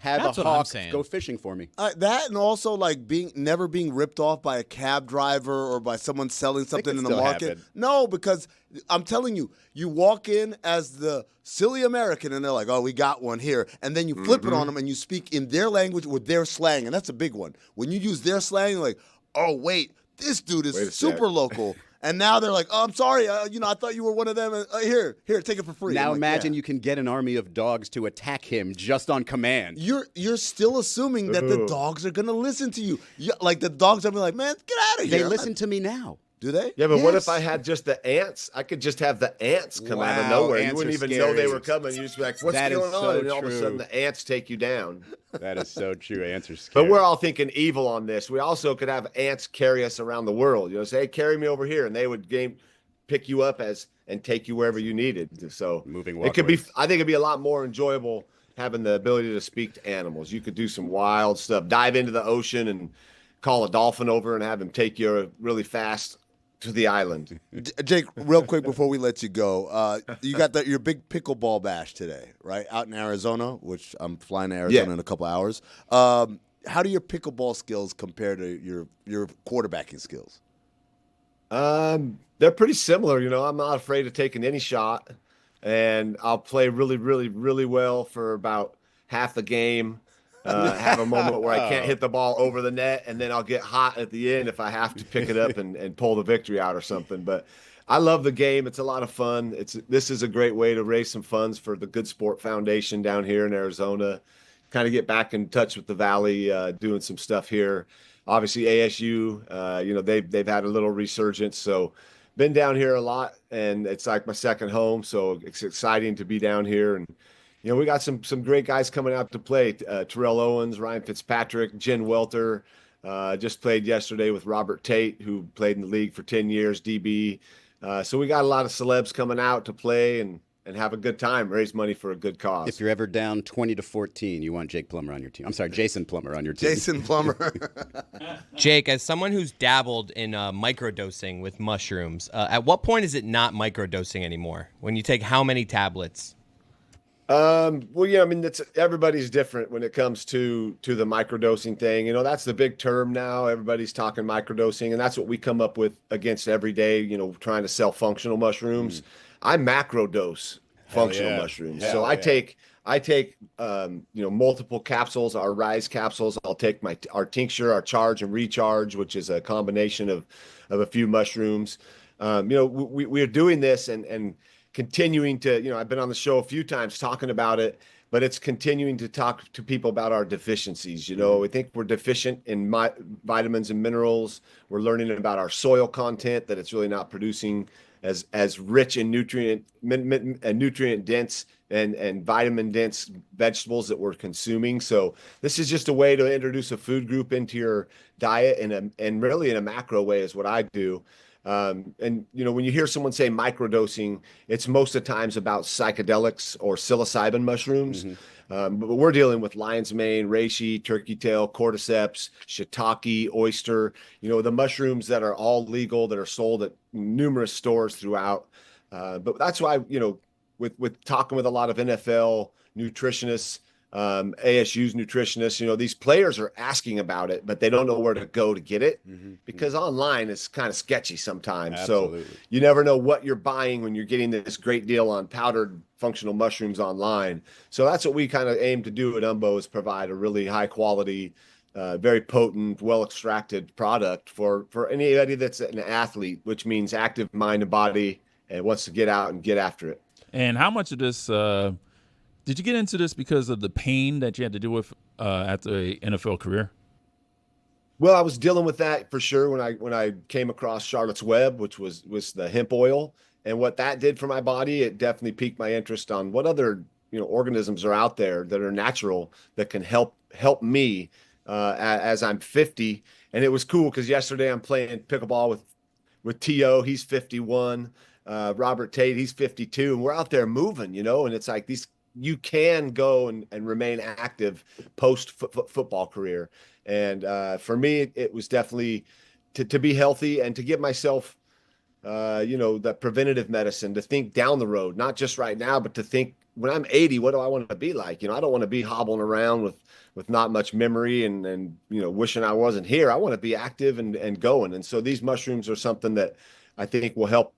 have a hawk go fishing for me. That, and also like never being ripped off by a cab driver or by someone selling something in the market. Happen. No, because I'm telling you, you walk in as the silly American, and they're like, "Oh, we got one here," and then you flip it on them, and you speak in their language with their slang, and that's a big one. When you use their slang, you're like, "Oh, wait, this dude is super local," and now they're like, "Oh, I'm sorry, I thought you were one of them. Here, take it for free." Now like, imagine you can get an army of dogs to attack him just on command. You're still assuming that the dogs are gonna listen to you. Like the dogs are gonna be like, "Man, get out of here." They listen to me now. Do they? Yeah, but what if I had just the ants? I could just have the ants come out of nowhere. You wouldn't even know they were coming. You'd just be like, what's going on? And all of a sudden the ants take you down. That is so true. Ants are scary. But we're all thinking evil on this. We also could have ants carry us around the world. Say, hey, carry me over here. And they would pick you up and take you wherever you needed. So moving it could be, I think it'd be a lot more enjoyable having the ability to speak to animals. You could do some wild stuff, dive into the ocean and call a dolphin over and have him take you really fast to the island. Jake, real quick before we let you go, you got your big pickleball bash today, right? Out in Arizona, which I'm flying to Arizona in a couple hours. How do your pickleball skills compare to your quarterbacking skills? They're pretty similar. I'm not afraid of taking any shot, and I'll play really, really, really well for about half the game. Have a moment where I can't hit the ball over the net, and then I'll get hot at the end if I have to pick it up and pull the victory out or something. But I love the game. It's a lot of fun. This is a great way to raise some funds for the Good Sport Foundation down here in Arizona. Kind of get back in touch with the Valley, doing some stuff here. Obviously ASU, they've had a little resurgence, so been down here a lot, and it's like my second home. So it's exciting to be down here. And we got some great guys coming out to play. Terrell Owens, Ryan Fitzpatrick, Jen Welter. Just played yesterday with Robert Tate, who played in the league for 10 years, DB. So we got a lot of celebs coming out to play and have a good time, raise money for a good cause. If you're ever down 20-14, you want Jake Plummer on your team. I'm sorry, Jason Plummer on your team. Jason Plummer. Jake, as someone who's dabbled in microdosing with mushrooms, at what point is it not microdosing anymore? When you take how many tablets? Well, yeah, I mean, everybody's different when it comes to the microdosing thing. That's the big term now. Everybody's talking microdosing, and that's what we come up with against every day, trying to sell functional mushrooms. I macrodose functional mushrooms. So I take multiple capsules, our rise capsules. I'll take our tincture, our charge and recharge, which is a combination of a few mushrooms. We're doing this and continuing to, I've been on the show a few times talking about it, but it's continuing to talk to people about our deficiencies. I think we're deficient in vitamins and minerals. We're learning about our soil content, that it's really not producing as rich in nutrient dense and vitamin dense vegetables that we're consuming. So this is just a way to introduce a food group into your diet and really in a macro way is what I do. When you hear someone say microdosing, it's most of the times about psychedelics or psilocybin mushrooms. But we're dealing with lion's mane, reishi, turkey tail, cordyceps, shiitake, oyster, the mushrooms that are all legal, that are sold at numerous stores throughout. But that's why, with talking with a lot of NFL nutritionists, ASU's nutritionists, these players are asking about it, but they don't know where to go to get it because online is kind of sketchy sometimes. Absolutely. So you never know what you're buying when you're getting this great deal on powdered functional mushrooms online. So that's what we kind of aim to do at Umbo, is provide a really high quality, very potent, well extracted product for anybody that's an athlete, which means active mind and body and wants to get out and get after it. And how much of this did you get into this because of the pain that you had to deal with after a NFL career? Well, I was dealing with that for sure when I came across Charlotte's Web, which was the hemp oil, and what that did for my body. It definitely piqued my interest on what other organisms are out there that are natural that can help me as I'm 50. And it was cool because yesterday I'm playing pickleball with T.O. He's 51. Robert Tate, he's 52, and we're out there moving, and it's like you can go and remain active post football career. And for me, it was definitely to be healthy and to give myself, the preventative medicine, to think down the road, not just right now, but to think when I'm 80, what do I want to be like? I don't want to be hobbling around with not much memory and wishing I wasn't here. I want to be active and going. And so these mushrooms are something that I think will help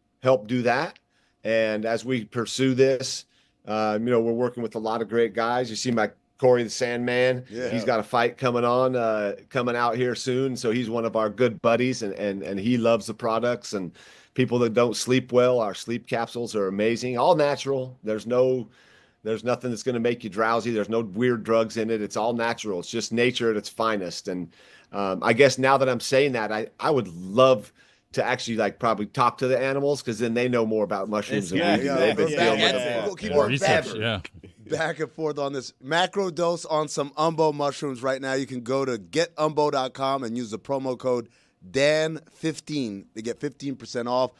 do that. And as we pursue this, we're working with a lot of great guys. You see my Corey the Sandman. Yeah. He's got a fight coming out here soon. So he's one of our good buddies and he loves the products. And people that don't sleep well, our sleep capsules are amazing. All natural. There's nothing that's going to make you drowsy. There's no weird drugs in it. It's all natural. It's just nature at its finest. And I guess now that I'm saying that, I would love to actually probably talk to the animals, because then they know more about mushrooms than we do. They've been dealing with them. We'll keep on back and forth on this. Macro dose on some Umbo mushrooms right now. You can go to getumbo.com and use the promo code DAN15 to get 15% off.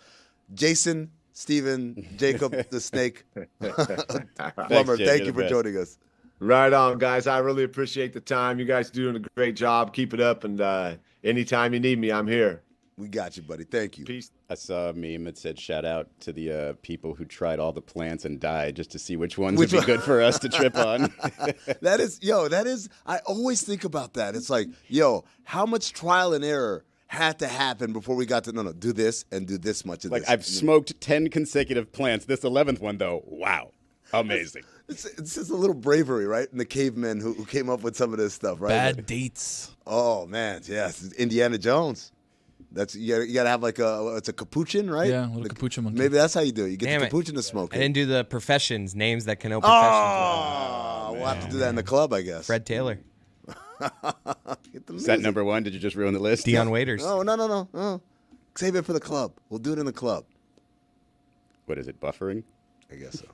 Jason, Steven, Jacob, the snake, Plummer, thank you for joining us. Right on, guys. I really appreciate the time. You guys are doing a great job. Keep it up, and anytime you need me, I'm here. We got you, buddy. Thank you. Peace. I saw a meme that said, shout out to the people who tried all the plants and died just to see which ones would be good for us to trip on. That is, I always think about that. It's like, how much trial and error had to happen before we got to, do this and do this much of this. I've smoked 10 consecutive plants. This 11th one, though, wow. Amazing. It's just a little bravery, right? And the cavemen who came up with some of this stuff, right? Bad dates. Oh, man. Yes. Indiana Jones. That's you gotta have it's a capuchin, right? Yeah, a little capuchin monkey. Maybe that's how you do it. You get the capuchin to smoke it. I didn't do the professions, names that connote professions. We'll have to do that in the club, I guess. Fred Taylor. Set number one. Did you just ruin the list? Dion Waiters. No. Save it for the club. We'll do it in the club. What is it, buffering? I guess so.